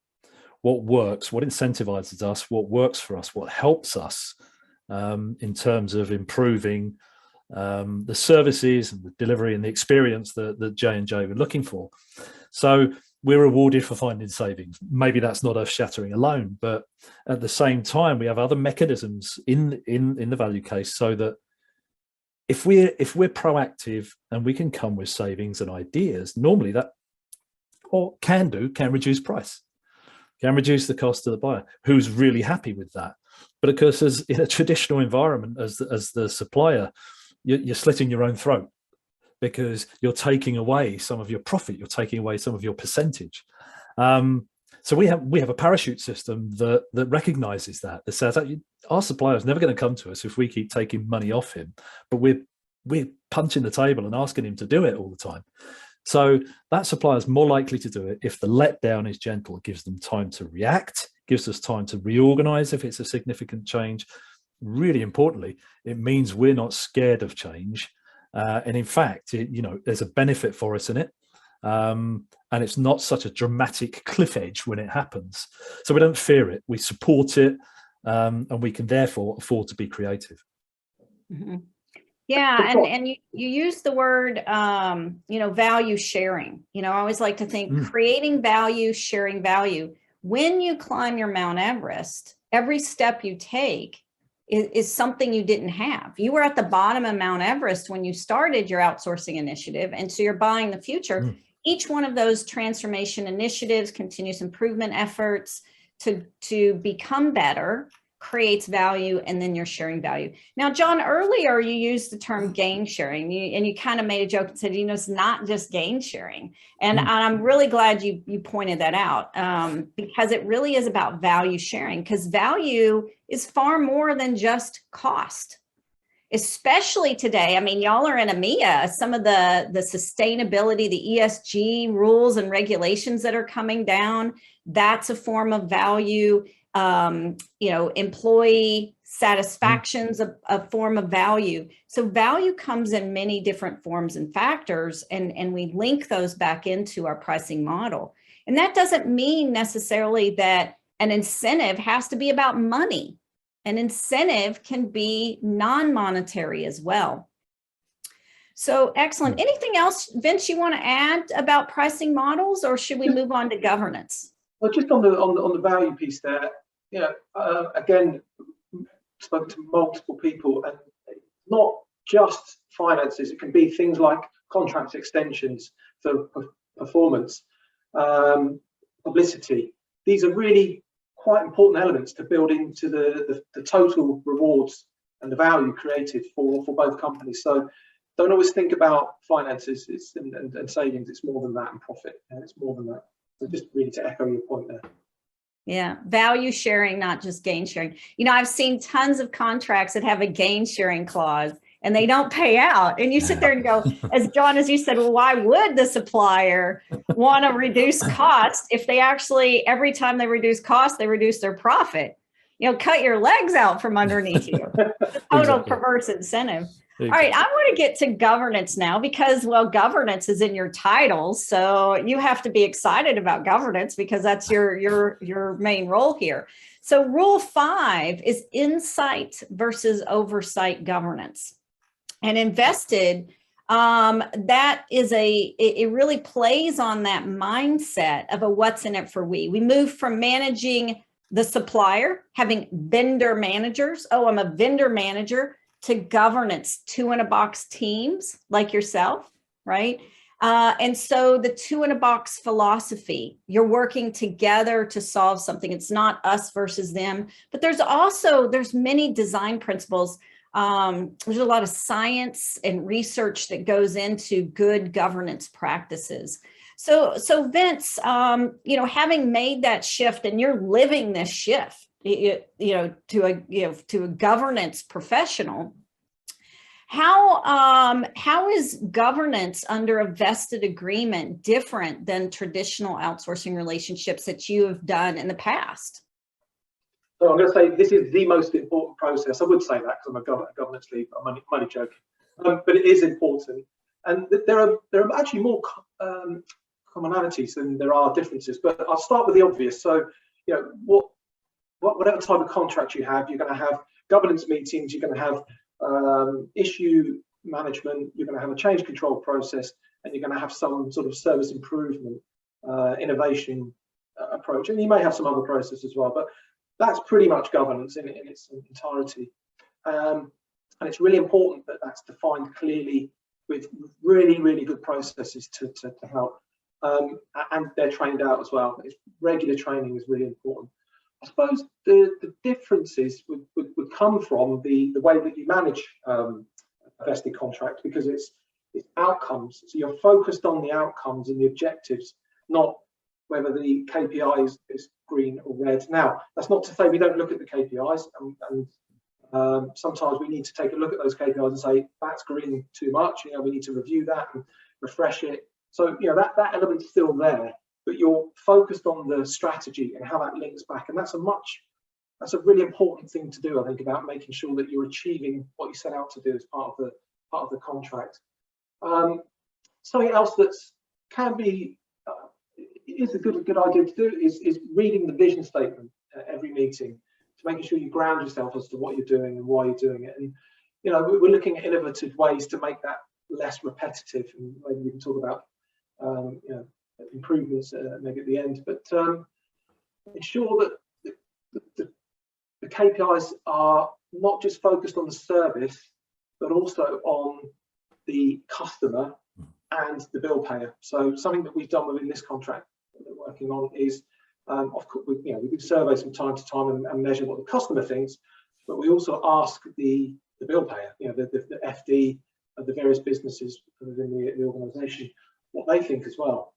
what works, what incentivizes us, what works for us, what helps us in terms of improving the services and the delivery and the experience that J&J were looking for. So we're rewarded for finding savings. Maybe that's not earth-shattering alone, but at the same time, we have other mechanisms in the value case, so that if we're proactive and we can come with savings and ideas, normally that can reduce price, can reduce the cost to the buyer, who's really happy with that. But of course, as in a traditional environment, as the supplier, you're slitting your own throat, because you're taking away some of your profit, you're taking away some of your percentage. So we have a parachute system that recognizes that says that our supplier is never going to come to us if we keep taking money off him, but we're punching the table and asking him to do it all the time. So that supplier is more likely to do it if the letdown is gentle. It gives them time to react, gives us time to reorganize if it's a significant change. Really importantly, it means we're not scared of change. And in fact, there's a benefit for us in it. And it's not such a dramatic cliff edge when it happens. So we don't fear it, we support it, and we can therefore afford to be creative. Mm-hmm. Yeah, and you use the word, value sharing. I always like to think creating value, sharing value. When you climb your Mount Everest, every step you take, is something you didn't have. You were at the bottom of Mount Everest when you started your outsourcing initiative, and so you're buying the future. Each one of those transformation initiatives, continuous improvement efforts to become better, creates value, and then you're sharing value. Now, John, earlier you used the term gain sharing, and you kind of made a joke and said, it's not just gain sharing. And I'm really glad you pointed that out, because it really is about value sharing, because value is far more than just cost, especially today. I mean, y'all are in EMEA, some of the sustainability, the ESG rules and regulations that are coming down, that's a form of value. Employee satisfaction's a form of value. So value comes in many different forms and factors, and we link those back into our pricing model. And that doesn't mean necessarily that an incentive has to be about money. An incentive can be non-monetary as well. So excellent. Anything else, Vince, you want to add about pricing models, or should we move on to governance? Well, just on the value piece there, again, spoken to multiple people, and not just finances. It can be things like contract extensions for performance, publicity. These are really quite important elements to build into the total rewards and the value created for both companies. So don't always think about finances and savings. It's more than that, and profit. And it's more than that. So just really to echo your point there. Yeah, value sharing, not just gain sharing. I've seen tons of contracts that have a gain sharing clause and they don't pay out. And you sit there and go, as John, as you said, well, why would the supplier want to reduce cost if they actually, every time they reduce cost, they reduce their profit? Cut your legs out from underneath you. Total perverse incentive. Exactly. All right, I want to get to governance now because, well, governance is in your title. So you have to be excited about governance because that's your main role here. So Rule 5 is insight versus oversight governance. And invested, that is it really plays on that mindset of a what's in it for we. We move from managing the supplier, having vendor managers. Oh, I'm a vendor manager, to governance, two-in-a-box teams like yourself, right? And so the two-in-a-box philosophy, you're working together to solve something. It's not us versus them, but there's many design principles. There's a lot of science and research that goes into good governance practices. So Vince, having made that shift, and you're living this shift, to a governance professional, how is governance under a vested agreement different than traditional outsourcing relationships that you have done in the past? So I'm going to say this is the most important process. I would say that because I'm a governance lead, but I'm only joking. But it is important, and there are actually more commonalities than there are differences. But I'll start with the obvious. So whatever type of contract you have, you're going to have governance meetings, you're going to have issue management, you're going to have a change control process, and you're going to have some sort of service improvement, innovation approach. And you may have some other processes as well, but that's pretty much governance in its entirety. And it's really important that that's defined clearly with really, really good processes to help. And they're trained out as well. Regular training is really important. I suppose the differences would come from the way that you manage a vested contract, because it's outcomes. So you're focused on the outcomes and the objectives, not whether the KPI is green or red. Now, that's not to say we don't look at the KPIs, and sometimes we need to take a look at those KPIs and say, that's green too much, we need to review that and refresh it. So, that element's still there, but you're focused on the strategy and how that links back. And that's a really important thing to do, I think, about making sure that you're achieving what you set out to do as part of the contract. Something else that can be is a good idea to do is reading the vision statement at every meeting, to making sure you ground yourself as to what you're doing and why you're doing it. And we're looking at innovative ways to make that less repetitive, and maybe we can talk about improvements maybe at the end, but ensure that the KPIs are not just focused on the service, but also on the customer and the bill payer. So something that we've done within this contract that we're working on is, of course, we do surveys from time to time and measure what the customer thinks, but we also ask the bill payer, the FD of the various businesses within the organisation, what they think as well.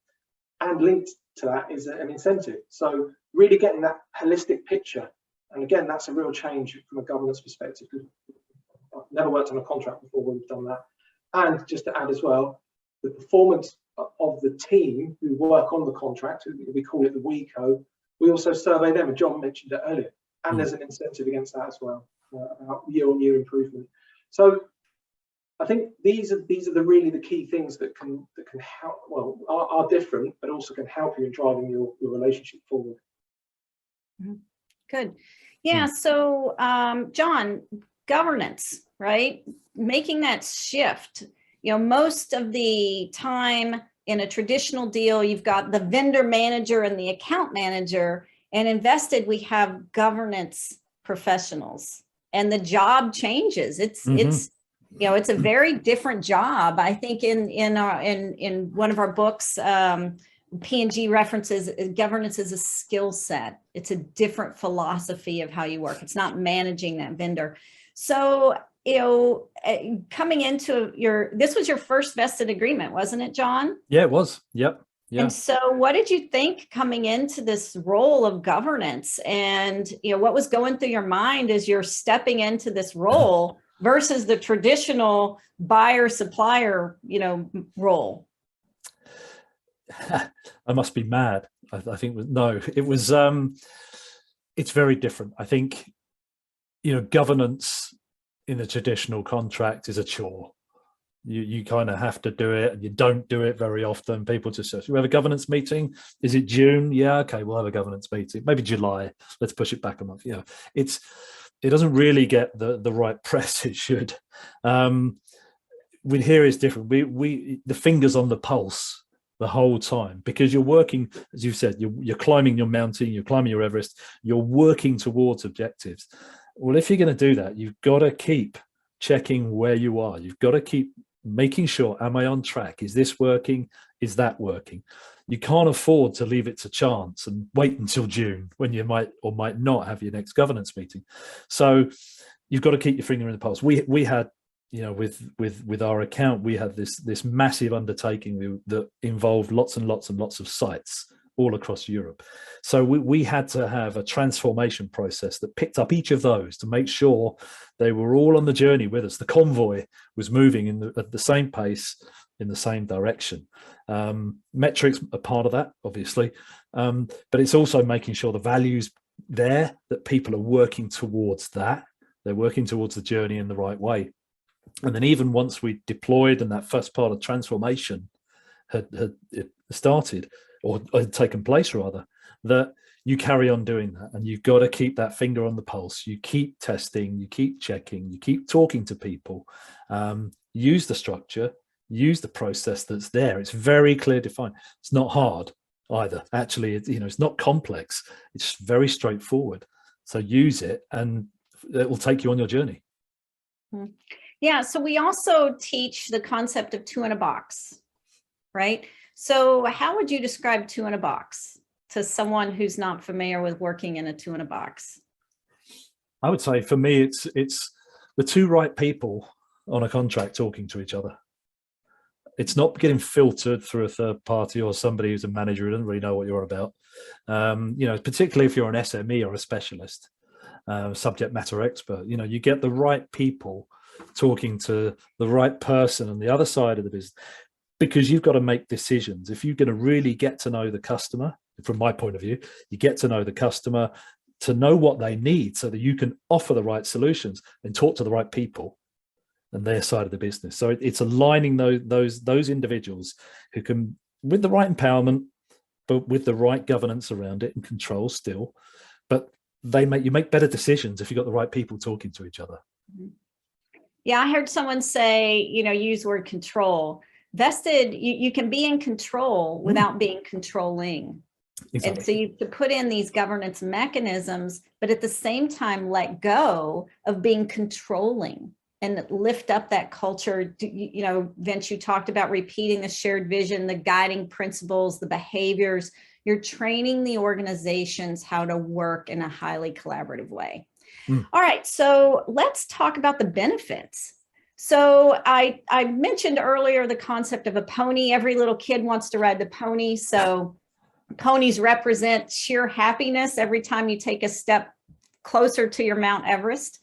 And linked to that is an incentive. So really getting that holistic picture. And again, that's a real change from a governance perspective. I've never worked on a contract before where we've done that. And just to add as well, the performance of the team who work on the contract, we call it the WECO, we also survey them, and John mentioned it earlier. And there's an incentive against that as well, about year-on-year improvement. So I think these are really the key things that can help, well, are different, but also can help you in driving your relationship forward. Good. Yeah. So, John, governance, right? Making that shift. Most of the time in a traditional deal, you've got the vendor manager and the account manager, and invested, we have governance professionals, and the job changes. It's a very different job. I think in one of our books, P&G references governance as a skill set. It's a different philosophy of how you work. It's not managing that vendor. So, coming into this was your first vested agreement, wasn't it, John? Yeah, it was. Yep. Yeah. And so what did you think coming into this role of governance, and, what was going through your mind as you're stepping into this role versus the traditional buyer supplier, role? I must be mad. I think no, it was, it's very different. I think, governance in a traditional contract is a chore. You kind of have to do it, and you don't do it very often. People just say, we have a governance meeting. Is it June? Yeah, okay, we'll have a governance meeting. Maybe July. Let's push it back a month. It doesn't really get the right press it should. With here is different. We the fingers on the pulse the whole time, because you're working, as you said, you're climbing your mountain, you're climbing your Everest, you're working towards objectives. Well, if you're going to do that, you've got to keep checking where you are. You've got to keep making sure, am I on track? Is this working? Is that working? You can't afford to leave it to chance and wait until June when you might or might not have your next governance meeting. So you've got to keep your finger in the pulse. We had, with our account, we had this massive undertaking that involved lots and lots and lots of sites all across Europe. So we had to have a transformation process that picked up each of those to make sure they were all on the journey with us. The convoy was moving at the same pace, in the same direction. Metrics are part of that, obviously, but it's also making sure the values there, that people are working towards that. They're working towards the journey in the right way. And then even once we deployed and that first part of transformation had started, or had taken place rather, that you carry on doing that, and you've got to keep that finger on the pulse. You keep testing, you keep checking, you keep talking to people, use the structure, use the process that's there. It's very clear defined. It's not hard either. Actually, it's not complex. It's very straightforward. So use it, and it will take you on your journey. Yeah. So we also teach the concept of 2 in a box, right? So how would you describe 2 in a box to someone who's not familiar with working in a 2 in a box? I would say for me, it's the 2 right people on a contract talking to each other. It's not getting filtered through a third party or somebody who's a manager who doesn't really know what you're about. Particularly if you're an SME or a specialist, subject matter expert, you get the right people talking to the right person on the other side of the business, because you've got to make decisions. If you're going to really get to know the customer, from my point of view, you get to know the customer to know what they need so that you can offer the right solutions and talk to the right people and their side of the business. So it's aligning those individuals who can, with the right empowerment, but with the right governance around it and control still, but you make better decisions if you've got the right people talking to each other. Yeah, I heard someone say, use the word control. Vested, you can be in control without being controlling, Exactly. And so you have to put in these governance mechanisms, but at the same time, let go of being controlling and lift up that culture. You know, Vince, you talked about repeating the shared vision, the guiding principles, the behaviors. You're training the organizations how to work in a highly collaborative way. All right, so let's talk about the benefits. So I mentioned earlier the concept of a pony. Every little kid wants to ride the pony. So ponies represent sheer happiness every time you take a step closer to your Mount Everest.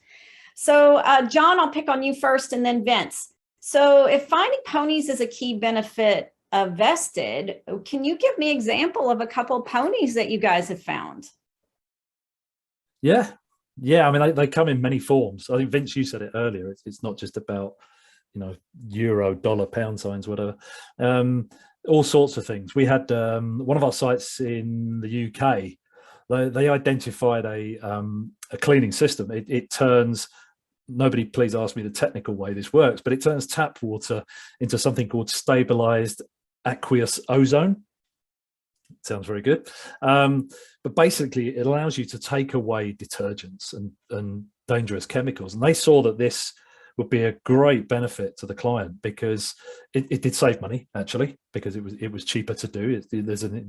So John, I'll pick on you first and then Vince. So if finding ponies is a key benefit of vested, can you give me an example of a couple of ponies that you guys have found? Yeah. I mean, they come in many forms. I think Vince, you said it earlier. It's not just about, you know, euro, dollar, pound signs, whatever. All sorts of things. We had one of our sites in the UK. They identified a cleaning system. It turns, nobody please ask me the technical way this works, but it turns tap water into something called stabilized aqueous ozone. Sounds very good. But basically, it allows you to take away detergents and dangerous chemicals. And they saw that this would be a great benefit to the client because it did save money, actually, because it was cheaper to do. There's an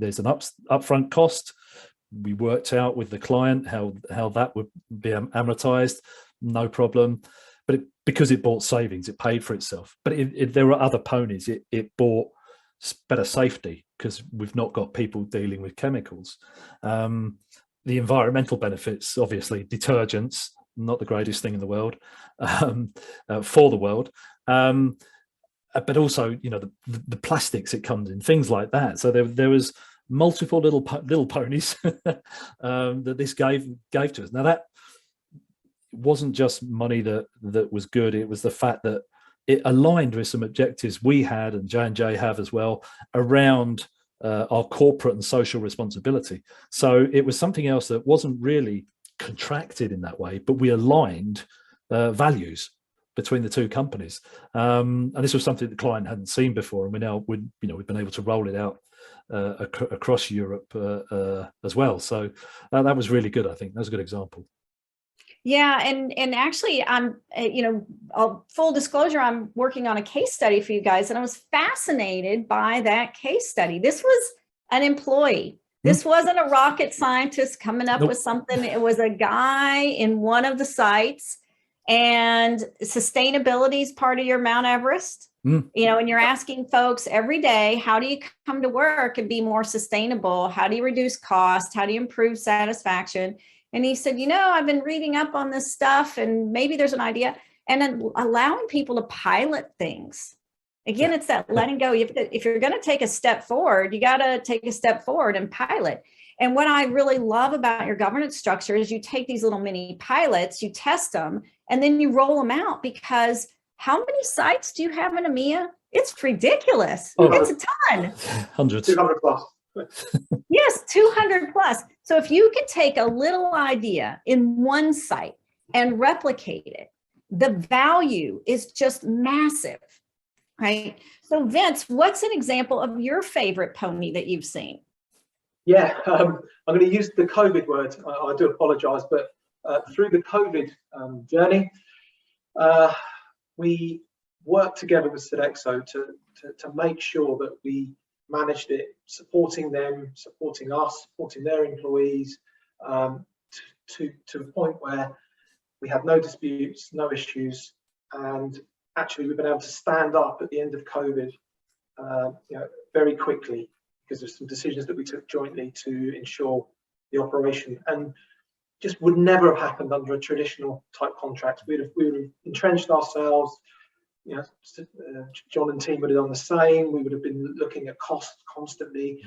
upfront cost. We worked out with the client how that would be amortized, no problem. But because it brought savings, it paid for itself. But there were other ponies. It brought better safety because we've not got people dealing with chemicals. The environmental benefits, obviously, detergents, not the greatest thing in the world for the world, but also, you know, the plastics it comes in, things like that. So there was multiple little ponies that this gave to us. Now that wasn't just money that was good; it was the fact that it aligned with some objectives we had and J&J have as well around our corporate and social responsibility. So it was something else that wasn't really contracted in that way, but we aligned values between the two companies. And this was something the client hadn't seen before. And we've been able to roll it out across Europe as well. So that was really good. I think that was a good example. Yeah, and actually, I'm, full disclosure, I'm working on a case study for you guys, and I was fascinated by that case study. This was an employee. This wasn't a rocket scientist coming up with something. It was a guy in one of the sites, and sustainability is part of your Mount Everest. And you're asking folks every day, how do you come to work and be more sustainable? How do you reduce cost? How do you improve satisfaction? And he said, I've been reading up on this stuff and maybe there's an idea, and then allowing people to pilot things. Again, it's that letting go. If you're going to take a step forward, you got to take a step forward and pilot. And what I really love about your governance structure is you take these little mini pilots, you test them, and then you roll them out, because how many sites do you have in EMEA? It's ridiculous. It's a ton. Hundreds. 200 plus. Yes, 200 plus. So if you could take a little idea in one site and replicate it, the value is just massive, right? So Vince, what's an example of your favorite pony that you've seen? Yeah, I'm going to use the COVID word. I do apologize, but through the COVID journey, we worked together with Sodexo to make sure that we managed it, supporting them, supporting us, supporting their employees, to the point where we had no disputes, no issues, and actually we've been able to stand up at the end of COVID very quickly, because of some decisions that we took jointly to ensure the operation, and just would never have happened under a traditional type contract. We would have entrenched ourselves. John and team would have done the same. We would have been looking at cost constantly.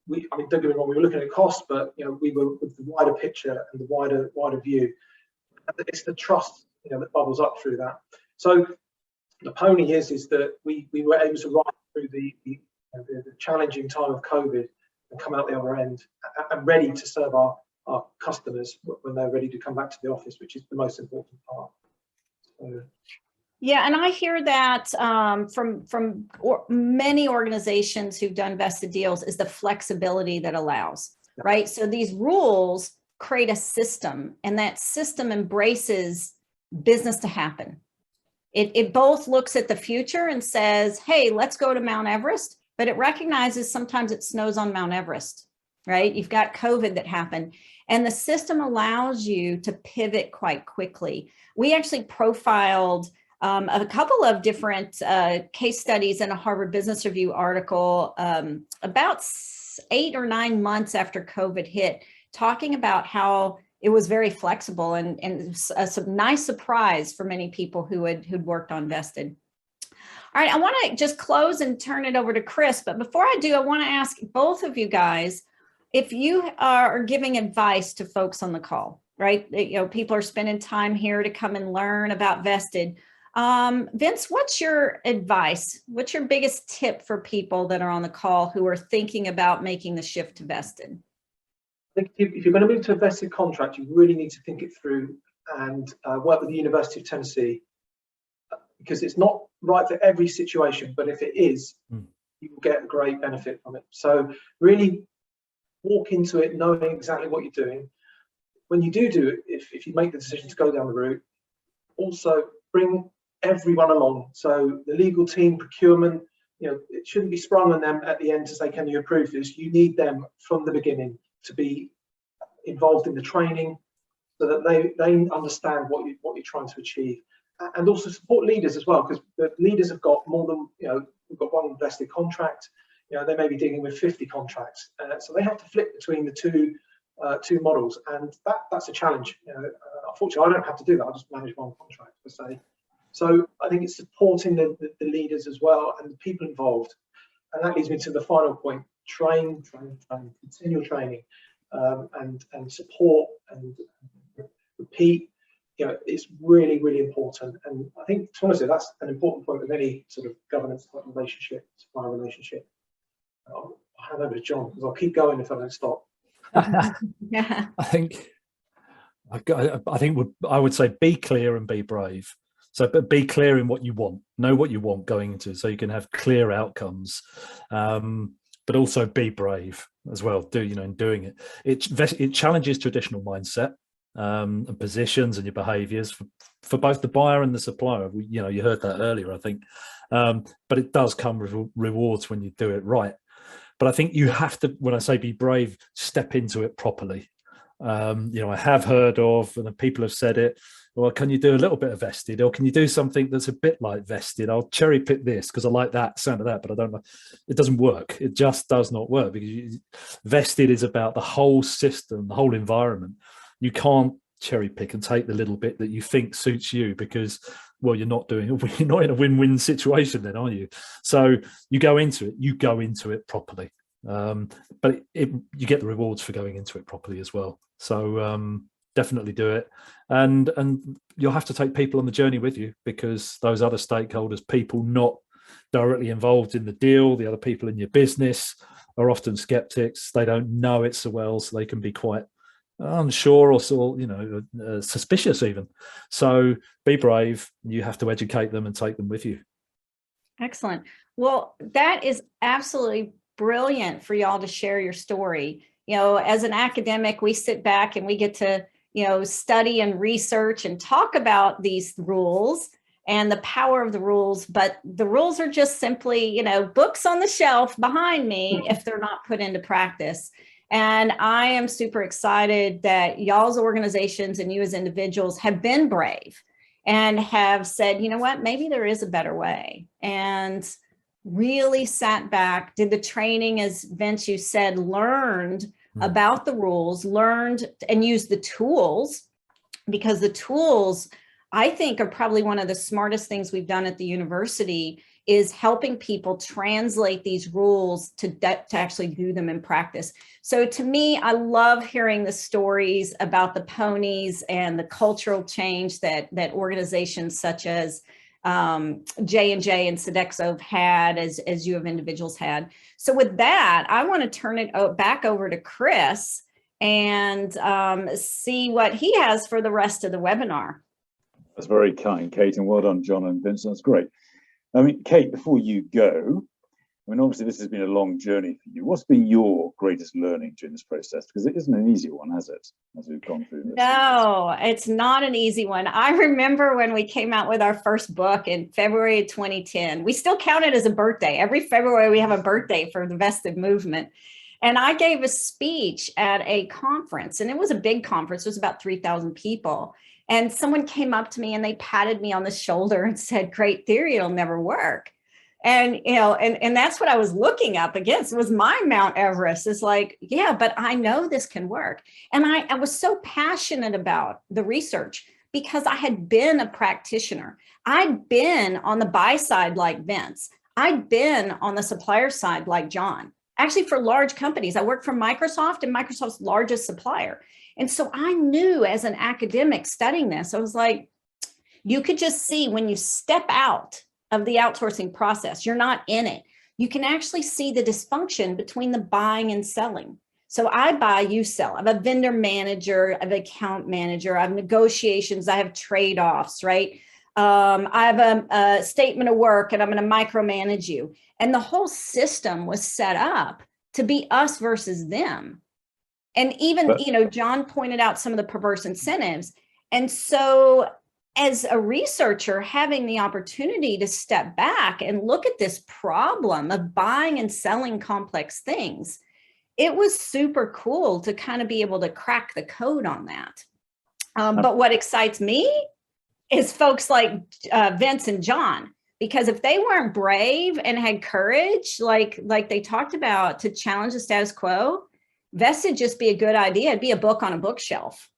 Don't get me wrong, we were looking at cost, but we were with the wider picture and the wider view. It's the trust that bubbles up through that. So the pony is that we were able to ride through the challenging time of COVID and come out the other end and ready to serve our customers when they're ready to come back to the office, which is the most important part. So, yeah, and I hear that from many organizations who've done vested deals, is the flexibility that allows. right? So these rules create a system, and that system embraces business to happen. It both looks at the future and says, hey, let's go to Mount Everest, but it recognizes sometimes it snows on Mount Everest, right? You've got COVID that happened, and the system allows you to pivot quite quickly. We actually profiled a couple of different case studies in a Harvard Business Review article about 8 or 9 months after COVID hit, talking about how it was very flexible and a nice surprise for many people who'd worked on Vested. All right, I want to just close and turn it over to Chris, but before I do, I want to ask both of you guys if you are giving advice to folks on the call, right? You know, people are spending time here to come and learn about Vested. Vince, what's your advice? What's your biggest tip for people that are on the call who are thinking about making the shift to Vested? I think if you're going to move to a vested contract, you really need to think it through and work with the University of Tennessee, because it's not right for every situation, but if it is, you will get a great benefit from it. So really walk into it knowing exactly what you're doing. When you do it, if you make the decision to go down the route, also bring everyone along. So the legal team, procurement, you know, it shouldn't be sprung on them at the end to say, can you approve this? You need them from the beginning to be involved in the training so that they understand what you're trying to achieve, and also support leaders as well, because the leaders have got more than, you know, we've got one vested contract, you know, they may be dealing with 50 contracts, so they have to flip between the two models, and that's a challenge. You know, unfortunately, I don't have to do that. I just manage one contract per se. So I think it's supporting the leaders as well and the people involved, and that leads me to the final point: train, continual training, and support and repeat. You know, it's really, really important. And I think, to be honest, that's an important point with any sort of governance type relationship, supplier relationship. I'll hand over to John, because I'll keep going if I don't stop. Yeah. I think I would say be clear and be brave. So, but be clear in what you want. Know what you want going into it, so you can have clear outcomes. But also be brave as well. In doing it, it challenges traditional mindset and positions and your behaviours for both the buyer and the supplier. You heard that earlier, I think. But it does come with rewards when you do it right. But I think you have to, when I say be brave, step into it properly. I have heard of, and people have said it, well, can you do a little bit of vested, or can you do something that's a bit like vested? I'll cherry pick this because I like that sound of that, but I don't know. It doesn't work. It just does not work, because vested is about the whole system, the whole environment. You can't cherry pick and take the little bit that you think suits you, because, well, you're not in a win-win situation then, are you? So you go into it properly. But you get the rewards for going into it properly as well. So definitely do it, and you'll have to take people on the journey with you, because those other stakeholders, people not directly involved in the deal, the other people in your business, are often skeptics. They don't know it so well, so they can be quite unsure or suspicious even. So be brave. You have to educate them and take them with you. Excellent. Well, that is absolutely brilliant for y'all to share your story. As an academic, we sit back and we get to, study and research and talk about these rules and the power of the rules, but the rules are just simply, books on the shelf behind me if they're not put into practice. And I am super excited that y'all's organizations and you as individuals have been brave and have said, you know what, maybe there is a better way, and really sat back, did the training, as Vince, you said, learned about the rules, learned and used the tools, because the tools, I think, are probably one of the smartest things we've done at the university, is helping people translate these rules to actually do them in practice. So to me, I love hearing the stories about the ponies and the cultural change that organizations such as J&J and Sodexo have had, as you have individuals had. So with that, I want to turn it back over to Chris and see what he has for the rest of the webinar. That's very kind, Kate, and well done, John and Vincent. That's great. I mean, Kate, before you go, I mean, obviously, this has been a long journey for you. What's been your greatest learning during this process? Because it isn't an easy one, has it, as we've gone through this? No, it's not an easy one. I remember when we came out with our first book in February of 2010. We still count it as a birthday. Every February, we have a birthday for the Vested movement. And I gave a speech at a conference, and it was a big conference. It was about 3,000 people. And someone came up to me and they patted me on the shoulder and said, "Great theory, it'll never work." And, you know, and that's what I was looking up against, was my Mount Everest. It's like, yeah, but I know this can work. And I was so passionate about the research because I had been a practitioner. I'd been on the buy side like Vince. I'd been on the supplier side like John. Actually, for large companies, I worked for Microsoft, and Microsoft's largest supplier. And so I knew, as an academic studying this, I was like, you could just see when you step out of the outsourcing process, you're not in it. You can actually see the dysfunction between the buying and selling. So I buy, you sell. I have a vendor manager, I have an account manager, I have negotiations, I have trade-offs, right? I have a statement of work, and I'm going to micromanage you. And the whole system was set up to be us versus them. And even, you know, John pointed out some of the perverse incentives. And so as a researcher, having the opportunity to step back and look at this problem of buying and selling complex things, it was super cool to kind of be able to crack the code on that. But what excites me is folks like Vince and John, because if they weren't brave and had courage, like they talked about, to challenge the status quo, Vested just be a good idea. It'd be a book on a bookshelf.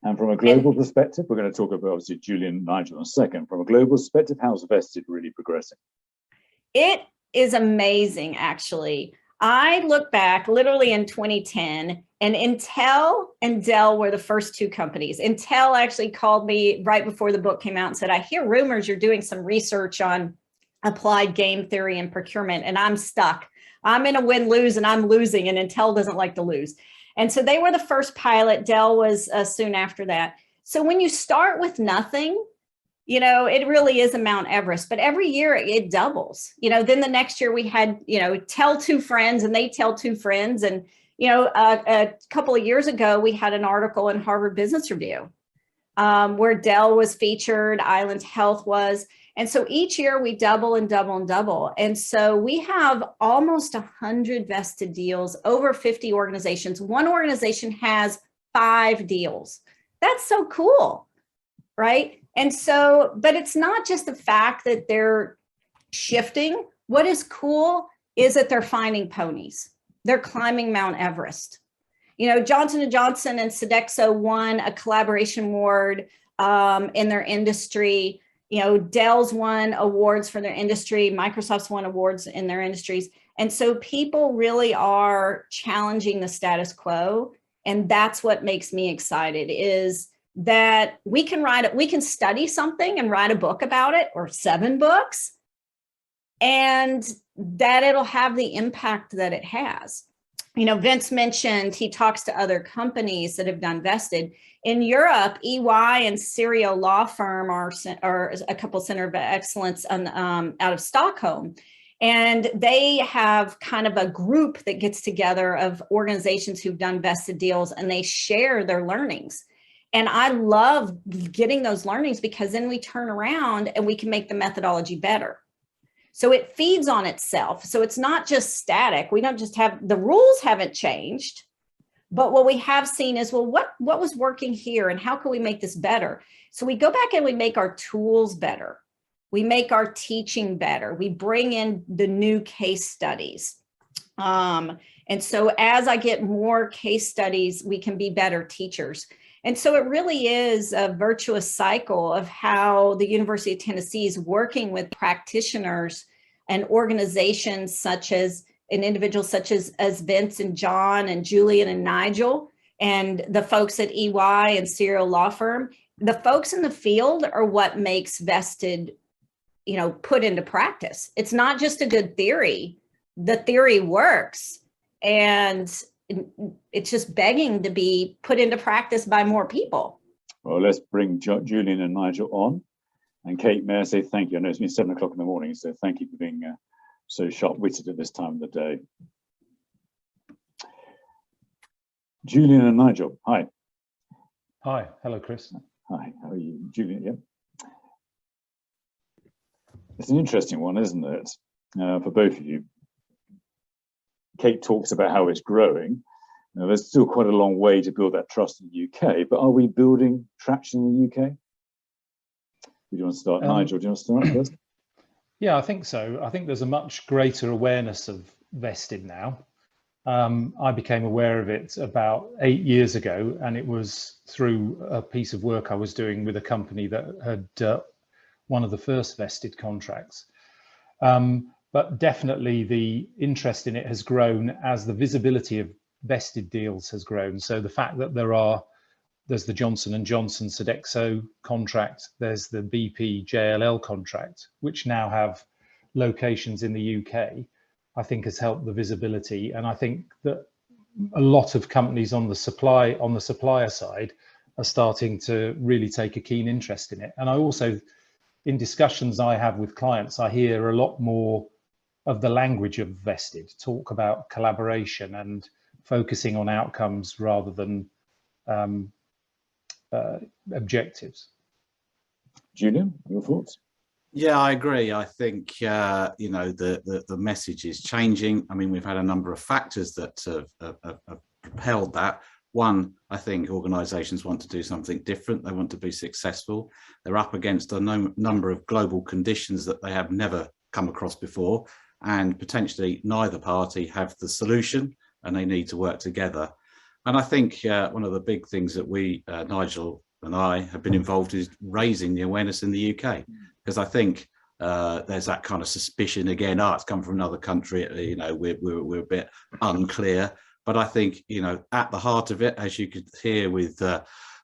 And from a global perspective, we're going to talk about, obviously, Julian and Nigel in a second. From a global perspective, how's Vested really progressing? It is amazing, actually. I look back literally in 2010, and Intel and Dell were the first two companies. Intel actually called me right before the book came out and said, "I hear rumors you're doing some research on applied game theory and procurement, and I'm stuck. I'm in a win-lose and I'm losing, and Intel doesn't like to lose." And so they were the first pilot. Dell was soon after that. So when you start with nothing, you know, it really is a Mount Everest, but every year it doubles. You know, then the next year we had, you know, tell two friends and they tell two friends. And, you know, a couple of years ago, we had an article in Harvard Business Review where Dell was featured, Island Health was. And so each year we double and double and double. And so we have almost 100 vested deals, over 50 organizations. One organization has 5 deals. That's so cool, right? And so, but it's not just the fact that they're shifting. What is cool is that they're finding ponies. They're climbing Mount Everest. You know, Johnson & Johnson and Sodexo won a collaboration award in their industry. You know, Dell's won awards for their industry. Microsoft's won awards in their industries. And so people really are challenging the status quo. And that's what makes me excited, is that we can write it, we can study something and write a book about it, or 7 books, and that it'll have the impact that it has. You know, Vince mentioned he talks to other companies that have done vested. In Europe, EY and Serial Law Firm are a couple center of excellence out of Stockholm. And they have kind of a group that gets together of organizations who've done vested deals, and they share their learnings. And I love getting those learnings, because then we turn around and we can make the methodology better. So it feeds on itself. So it's not just static. We don't just have, the rules haven't changed, but what we have seen is, well, what was working here and how can we make this better? So we go back and we make our tools better. We make our teaching better. We bring in the new case studies. And so as I get more case studies, we can be better teachers. And so it really is a virtuous cycle of how the University of Tennessee is working with practitioners and organizations such as, and individuals such as Vince and John and Julian and Nigel, and the folks at EY and Serial Law Firm. The folks in the field are what makes vested, you know, put into practice. It's not just a good theory. The theory works, and it's just begging to be put into practice by more people. Well, let's bring Julian and Nigel on. And Kate, may I say thank you? I know it's been 7 o'clock in the morning, so thank you for being so sharp-witted at this time of the day. Julian and Nigel, hi. Hi, hello, Chris. Hi, how are you? Julian, yeah. It's an interesting one, isn't it, for both of you? Kate talks about how it's growing. Now, there's still quite a long way to build that trust in the UK, but are we building traction in the UK? Do you want to start? Nigel, do you want to start first? Yeah, I think so. I think there's a much greater awareness of vested now. I became aware of it about 8 years ago, and it was through a piece of work I was doing with a company that had one of the first vested contracts. But definitely the interest in it has grown as the visibility of vested deals has grown. So the fact that there's the Johnson & Johnson Sodexo contract, there's the BP JLL contract, which now have locations in the UK, I think has helped the visibility. And I think that a lot of companies on the supplier side are starting to really take a keen interest in it. And I also, in discussions I have with clients, I hear a lot more of the language of vested, talk about collaboration and focusing on outcomes rather than objectives. Julian, your thoughts? Yeah, I agree. I think you know, the message is changing. I mean, we've had a number of factors that have propelled that. One, I think organisations want to do something different. They want to be successful. They're up against a number of global conditions that they have never come across before, and potentially neither party have the solution, and they need to work together. And I think one of the big things that we, Nigel and I, have been involved is raising the awareness in the UK, because I think there's that kind of suspicion again, it's come from another country, you know, we're a bit unclear. But I think, you know, at the heart of it, as you could hear with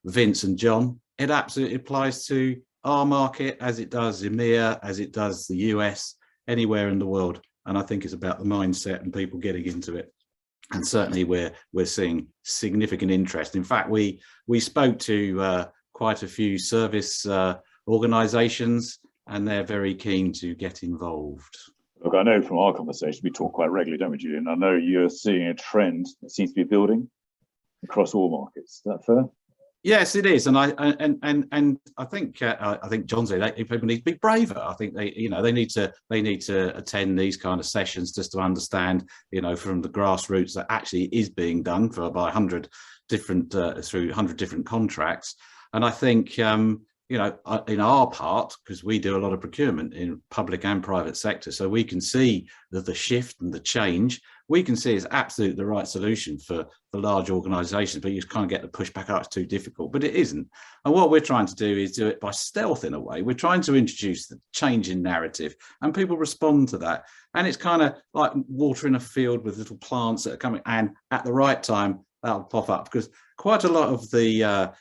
Vince and John, it absolutely applies to our market as it does EMEA, as it does the US, anywhere in the world. And I think it's about the mindset and people getting into it. And certainly we're seeing significant interest. In fact, we spoke to quite a few service organisations, and they're very keen to get involved. Look, I know from our conversation, we talk quite regularly, don't we, Julian? I know you're seeing a trend that seems to be building across all markets. Is that fair? Yes, it is, and I think John said people need to be braver. I think they need to attend these kind of sessions just to understand, you know, from the grassroots that actually is being done by 100 different through 100 different contracts. And I think you know, in our part, because we do a lot of procurement in public and private sector, so we can see that the shift and the change we can see is absolutely the right solution for large organisations, but you just can't get the pushback, it's too difficult, but it isn't. And what we're trying to do is do it by stealth in a way. We're trying to introduce the change in narrative, and people respond to that. And it's kind of like watering a field with little plants that are coming, and at the right time, that'll pop up, because quite a lot of the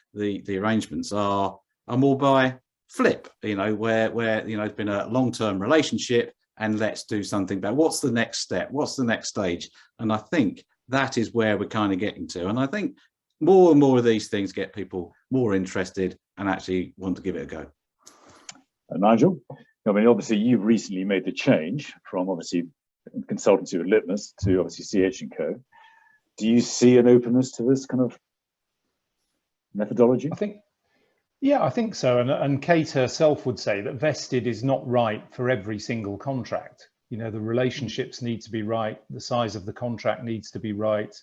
arrangements are more by flip, you know, where you know, it's been a long-term relationship, and let's do something about what's the next step, what's the next stage. And I think that is where we're kind of getting to. And I think more and more of these things get people more interested and actually want to give it a go. Nigel, I mean, obviously you've recently made the change from obviously consultancy with Litmus to obviously CH&Co. Do you see an openness to this kind of methodology? I think so. And Kate herself would say that vested is not right for every single contract. You know, the relationships need to be right. The size of the contract needs to be right.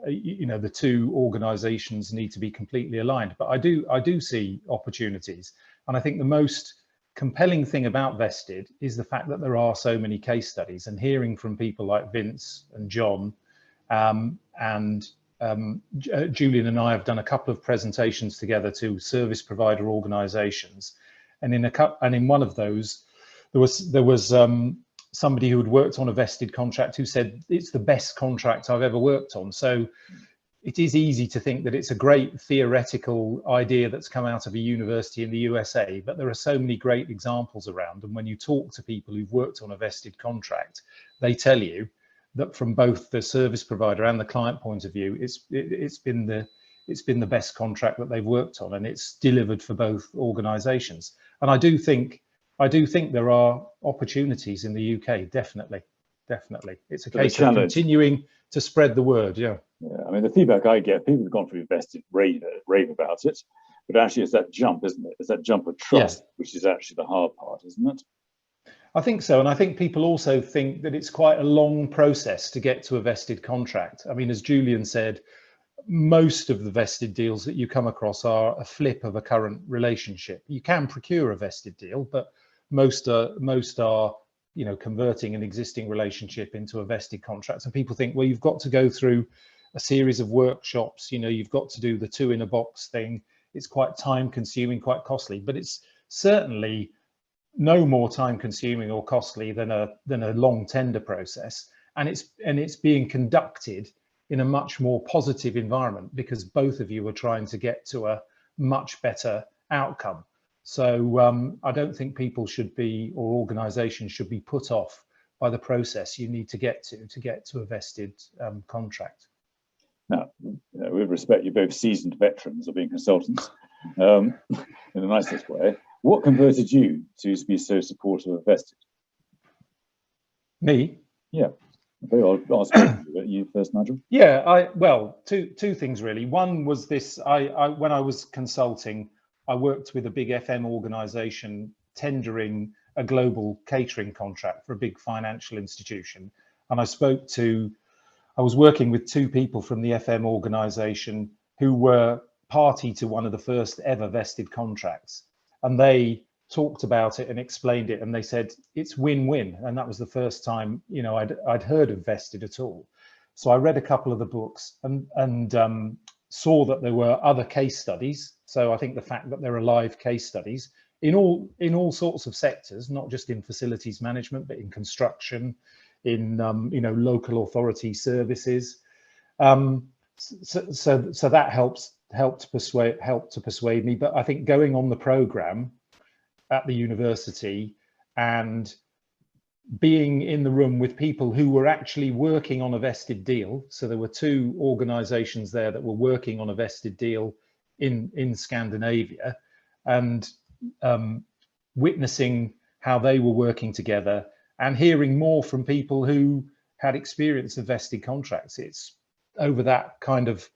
You know, the two organizations need to be completely aligned. But I do see opportunities. And I think the most compelling thing about vested is the fact that there are so many case studies, and hearing from people like Vince and John Julian and I have done a couple of presentations together to service provider organisations, and in one of those, there was somebody who had worked on a vested contract who said it's the best contract I've ever worked on. So it is easy to think that it's a great theoretical idea that's come out of a university in the USA, but there are so many great examples around. And when you talk to people who've worked on a vested contract, they tell you that from both the service provider and the client point of view, it's been the best contract that they've worked on, and it's delivered for both organisations. And I do think I do think there are opportunities in the UK, definitely. It's a case of continuing to spread the word, yeah. I mean, the feedback I get, people have gone through vested rave about it, but actually it's that jump, isn't it? It's that jump of trust, which is actually the hard part, isn't it? I think so, and I think people also think that it's quite a long process to get to a vested contract. I mean, as Julian said, most of the vested deals that you come across are a flip of a current relationship. You can procure a vested deal, but most are converting an existing relationship into a vested contract. And people think, well, you've got to go through a series of workshops, you've got to do the 2 in a box thing. It's quite time consuming, quite costly, but it's certainly no more time consuming or costly than a long tender process. And it's being conducted in a much more positive environment because both of you are trying to get to a much better outcome. So I don't think people should be, or organizations should be, put off by the process you need to get to a vested contract. Now, with respect, you're both seasoned veterans of being consultants in the nicest way. What converted you to be so supportive of vested? Me? Yeah. Okay, I'll ask you first, Nigel. Yeah, two things really. One was this: when I was consulting, I worked with a big FM organization tendering a global catering contract for a big financial institution, and I was working with 2 people from the FM organization who were party to one of the first ever vested contracts, and they talked about it and explained it, and they said it's win-win, and that was the first time I'd heard of vested at all. So I read a couple of the books and saw that there were other case studies. So I think the fact that there are live case studies in all sorts of sectors, not just in facilities management, but in construction, in local authority services. So that helped to persuade me. But I think going on the programme at the university and being in the room with people who were actually working on a vested deal. So there were 2 organizations there that were working on a vested deal in Scandinavia, and witnessing how they were working together and hearing more from people who had experience of vested contracts. It's over that kind of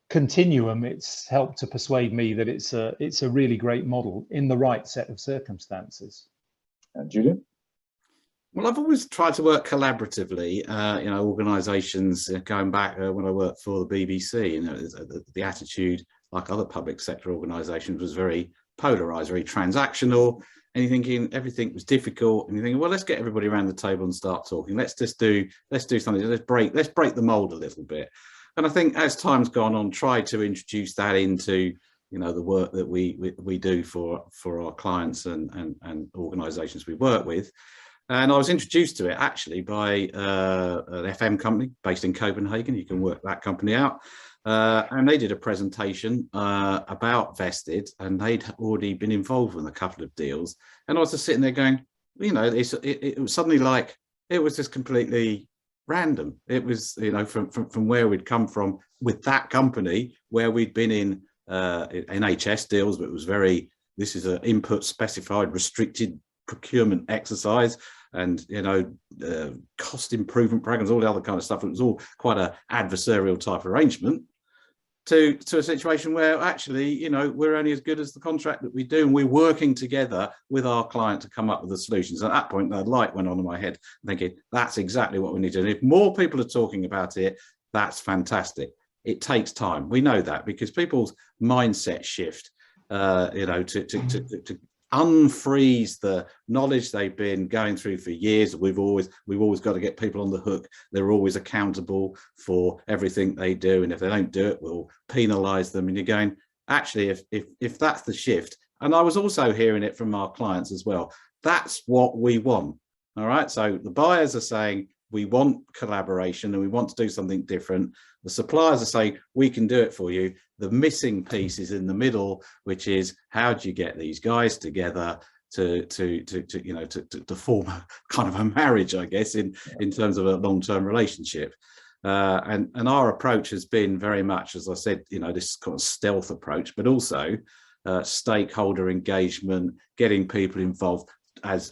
continuum, it's helped to persuade me that it's a really great model in the right set of circumstances. Julian? Well, I've always tried to work collaboratively. Organisations going back when I worked for the BBC, the attitude, like other public sector organisations, was very polarised, very transactional. And you're thinking everything was difficult, and you're thinking, well, let's get everybody around the table and start talking. Let's do something. Let's break the mold a little bit. And I think as time's gone on, try to introduce that into the work that we do for our clients and organisations we work with. And I was introduced to it actually by an FM company based in Copenhagen. You can work that company out. And they did a presentation about vested, and they'd already been involved in a couple of deals. And I was just sitting there going, it was suddenly like, it was just completely random. It was, from where we'd come from with that company, where we'd been in NHS deals, but it was this is an input specified restricted procurement exercise, and cost improvement programs, all the other kind of stuff. It was all quite an adversarial type arrangement, to a situation where actually we're only as good as the contract that we do, and we're working together with our client to come up with the solutions. At that point, the light went on in my head, thinking that's exactly what we need to do. And if more people are talking about it, that's fantastic. It takes time. We know that, because people's mindset shift to unfreeze the knowledge they've been going through for years. We've always got to get people on the hook. They're always accountable for everything they do, and if they don't do it, we'll penalize them. And you're going, actually, if that's the shift, and I was also hearing it from our clients as well, that's what we want. All right, so the buyers are saying we want collaboration and we want to do something different. The suppliers are saying we can do it for you. The missing piece is in the middle, which is, how do you get these guys together to form a kind of a marriage, I guess, in terms of a long-term relationship. And our approach has been very much, as I said, this kind of stealth approach, but also stakeholder engagement, getting people involved. As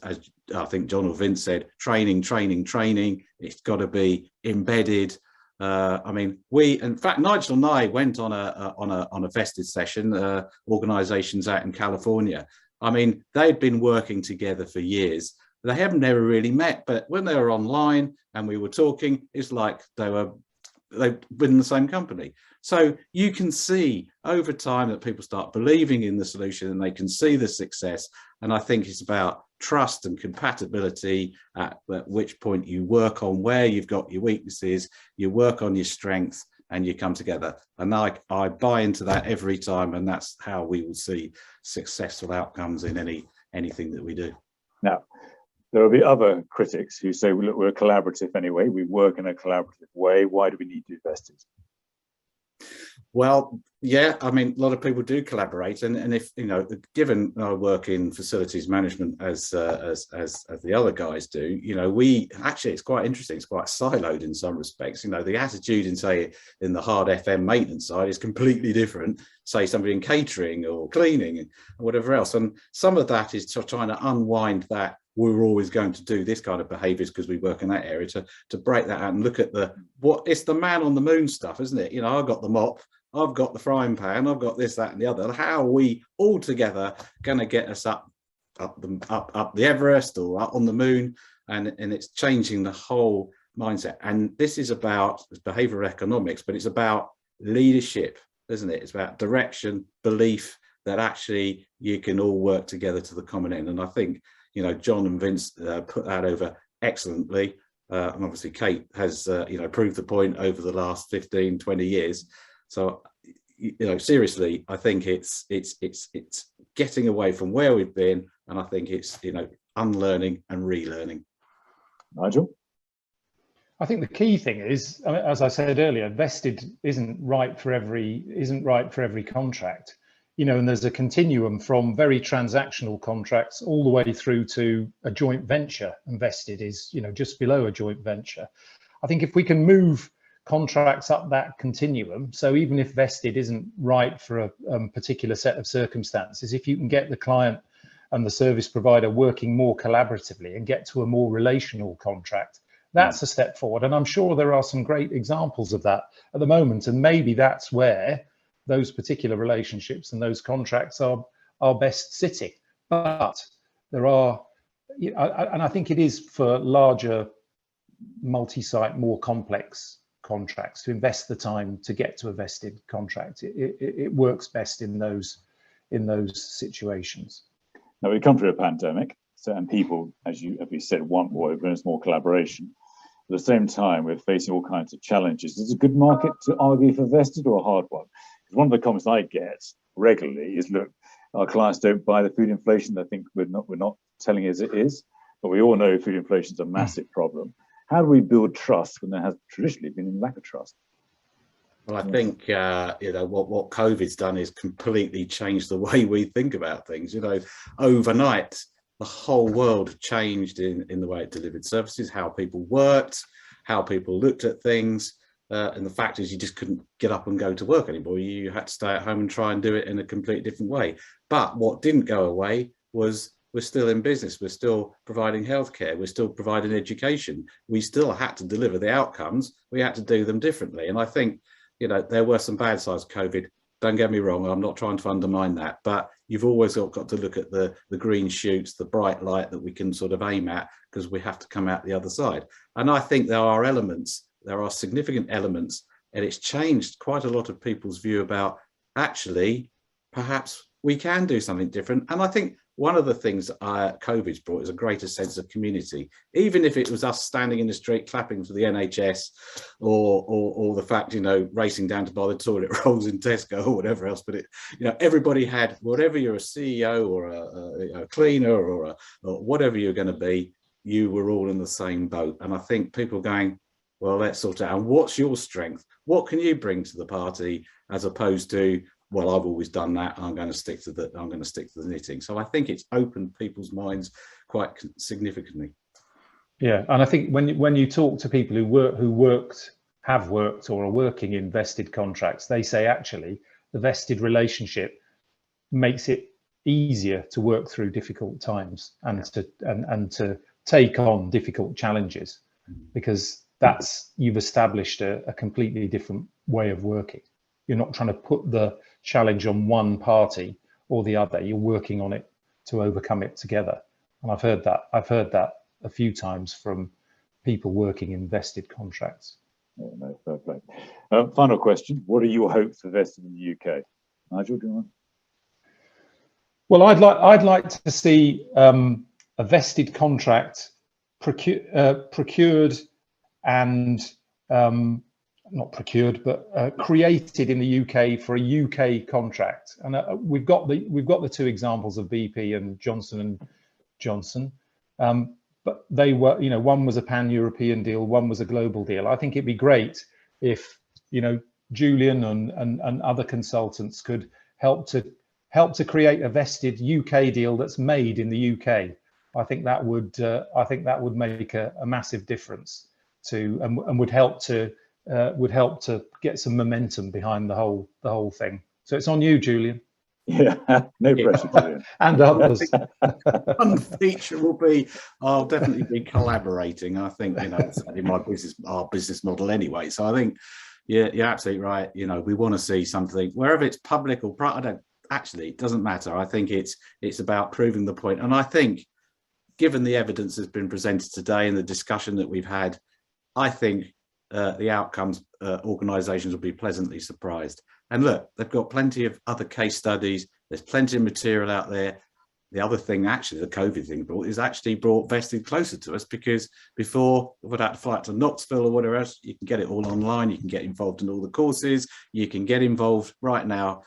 I think John or Vince said, training. It's got to be embedded. I mean, in fact, Nigel and I went on a vested session, organisations out in California. I mean, they'd been working together for years. They haven't never really met, but when they were online and we were talking, it's like they've been in the same company. So you can see over time that people start believing in the solution and they can see the success. And I think it's about trust and compatibility, at which point you work on where you've got your weaknesses, you work on your strengths, and you come together. And I buy into that every time, and that's how we will see successful outcomes in anything that we do. Now, there will be other critics who say, well, look, we're collaborative anyway, we work in a collaborative way, why do we need to do vested? Well, yeah, I mean, a lot of people do collaborate, and if given our work in facilities management as the other guys do, we actually, it's quite interesting. It's quite siloed in some respects. The attitude in the hard FM maintenance side is completely different. Say somebody in catering or cleaning and whatever else, and some of that is trying to unwind that. We're always going to do this kind of behaviours because we work in that area, to break that out and look at it's the man on the moon stuff, isn't it? I've got the mop, I've got the frying pan, I've got this, that, and the other. How are we all together going to get us up the Everest or up on the moon? And it's changing the whole mindset. And this is about behavioural economics, but it's about leadership, isn't it? It's about direction, belief that actually you can all work together to the common end. And I think John and Vince put that over excellently. And obviously Kate has, proved the point over the last 15, 20 years. So, seriously, I think it's getting away from where we've been. And I think it's, unlearning and relearning. Nigel? I think the key thing is, as I said earlier, vested isn't right for every contract. And there's a continuum from very transactional contracts all the way through to a joint venture, and vested is, just below a joint venture. I think if we can move contracts up that continuum, so even if vested isn't right for a particular set of circumstances, if you can get the client and the service provider working more collaboratively and get to a more relational contract, that's a step forward. And I'm sure there are some great examples of that at the moment, and maybe that's where those particular relationships and those contracts are best sitting. But there are, and I think it is for larger multi-site, more complex contracts to invest the time to get to a vested contract. It works best in those situations. Now we come through a pandemic, and people, as we said, want more openness, more collaboration. At the same time, we're facing all kinds of challenges. Is it a good market to argue for vested, or a hard one? One of the comments I get regularly is, look, our clients don't buy the food inflation. They think we're not telling as it is, but we all know food inflation is a massive problem. How do we build trust when there has traditionally been a lack of trust? Well, I think what COVID's done is completely changed the way we think about things. Overnight, the whole world changed in the way it delivered services, how people worked, how people looked at things. And the fact is, you just couldn't get up and go to work anymore. You had to stay at home and try and do it in a completely different way. But what didn't go away was we're still in business. We're still providing healthcare. We're still providing education. We still had to deliver the outcomes. We had to do them differently. And I think, there were some bad sides of COVID. Don't get me wrong. I'm not trying to undermine that. But you've always got to look at the green shoots, the bright light that we can sort of aim at, because we have to come out the other side. And I think there are significant elements, and it's changed quite a lot of people's view about, actually, perhaps we can do something different. And I think one of the things COVID's brought is a greater sense of community, even if it was us standing in the street clapping for the NHS, or the fact, racing down to buy the toilet rolls in Tesco or whatever else. But everybody had, whatever you're, a CEO or a cleaner or whatever you're going to be, you were all in the same boat. And I think people going, well, let's sort out, and what's your strength? What can you bring to the party, as opposed to, well, I've always done that, and I'm going to stick to the knitting. So I think it's opened people's minds quite significantly. Yeah, and I think when you talk to people who have worked or are working in vested contracts, they say actually the vested relationship makes it easier to work through difficult times and to take on difficult challenges, because you've established a completely different way of working. You're not trying to put the challenge on one party or the other. You're working on it to overcome it together. And I've heard that a few times from people working in vested contracts. Yeah, no, fair play. Final question: what are your hopes for vested in the UK? Nigel, do you want? Well, I'd like to see a vested contract procured and not procured, but created in the UK for a UK contract. And we've got the two examples of BP and Johnson & Johnson, but they were, one was a pan-European deal, one was a global deal. I think it'd be great if, Julian and other consultants could help to create a vested UK deal that's made in the UK. I think that would make a massive difference to and would help to get some momentum behind the whole thing. So it's on you, Julian. Yeah, no pressure, Julian. And others. One feature will be, I'll definitely be collaborating. I think, it's our business model anyway. So I think, yeah, you're absolutely right. We want to see something, wherever it's public or private, it doesn't matter. I think it's about proving the point. And I think, given the evidence that's been presented today and the discussion that we've had, I think the outcomes, organisations will be pleasantly surprised. And look, they've got plenty of other case studies. There's plenty of material out there. The other thing, actually, the COVID thing brought vested closer to us, because before, without a flight to Knoxville or whatever else, you can get it all online. You can get involved in all the courses. You can get involved right now.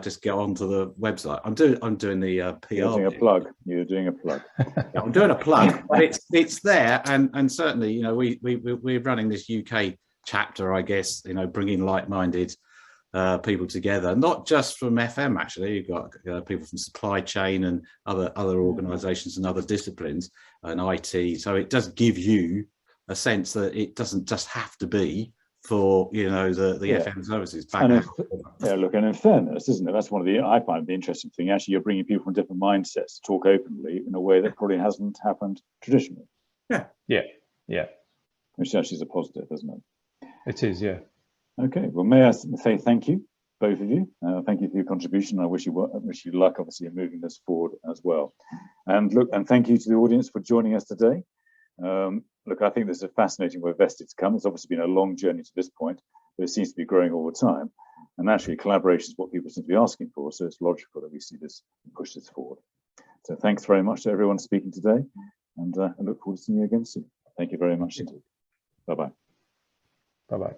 Just get onto the website. I'm doing the PR. You're doing a plug. You're doing a plug. Yeah, I'm doing a plug, but it's there, and certainly, we're running this UK chapter, I guess, bringing like-minded people together, not just from FM. Actually, you've got people from supply chain and other organisations and other disciplines and IT. So it does give you a sense that it doesn't just have to be for the FM services. Look, and in fairness, isn't it? That's one of I find the interesting thing. Actually, you're bringing people from different mindsets to talk openly in a way that probably hasn't happened traditionally. Yeah. Which actually is a positive, isn't it? It is, yeah. Okay. Well, may I say thank you, both of you. Thank you for your contribution. I wish you luck, obviously, in moving this forward as well. And thank you to the audience for joining us today. Look, I think this is a fascinating where vested's come. It's obviously been a long journey to this point, but it seems to be growing all the time. And actually, collaboration is what people seem to be asking for. So it's logical that we see this and push this forward. So thanks very much to everyone speaking today. And I look forward to seeing you again soon. Thank you very much indeed. Bye-bye. Bye-bye.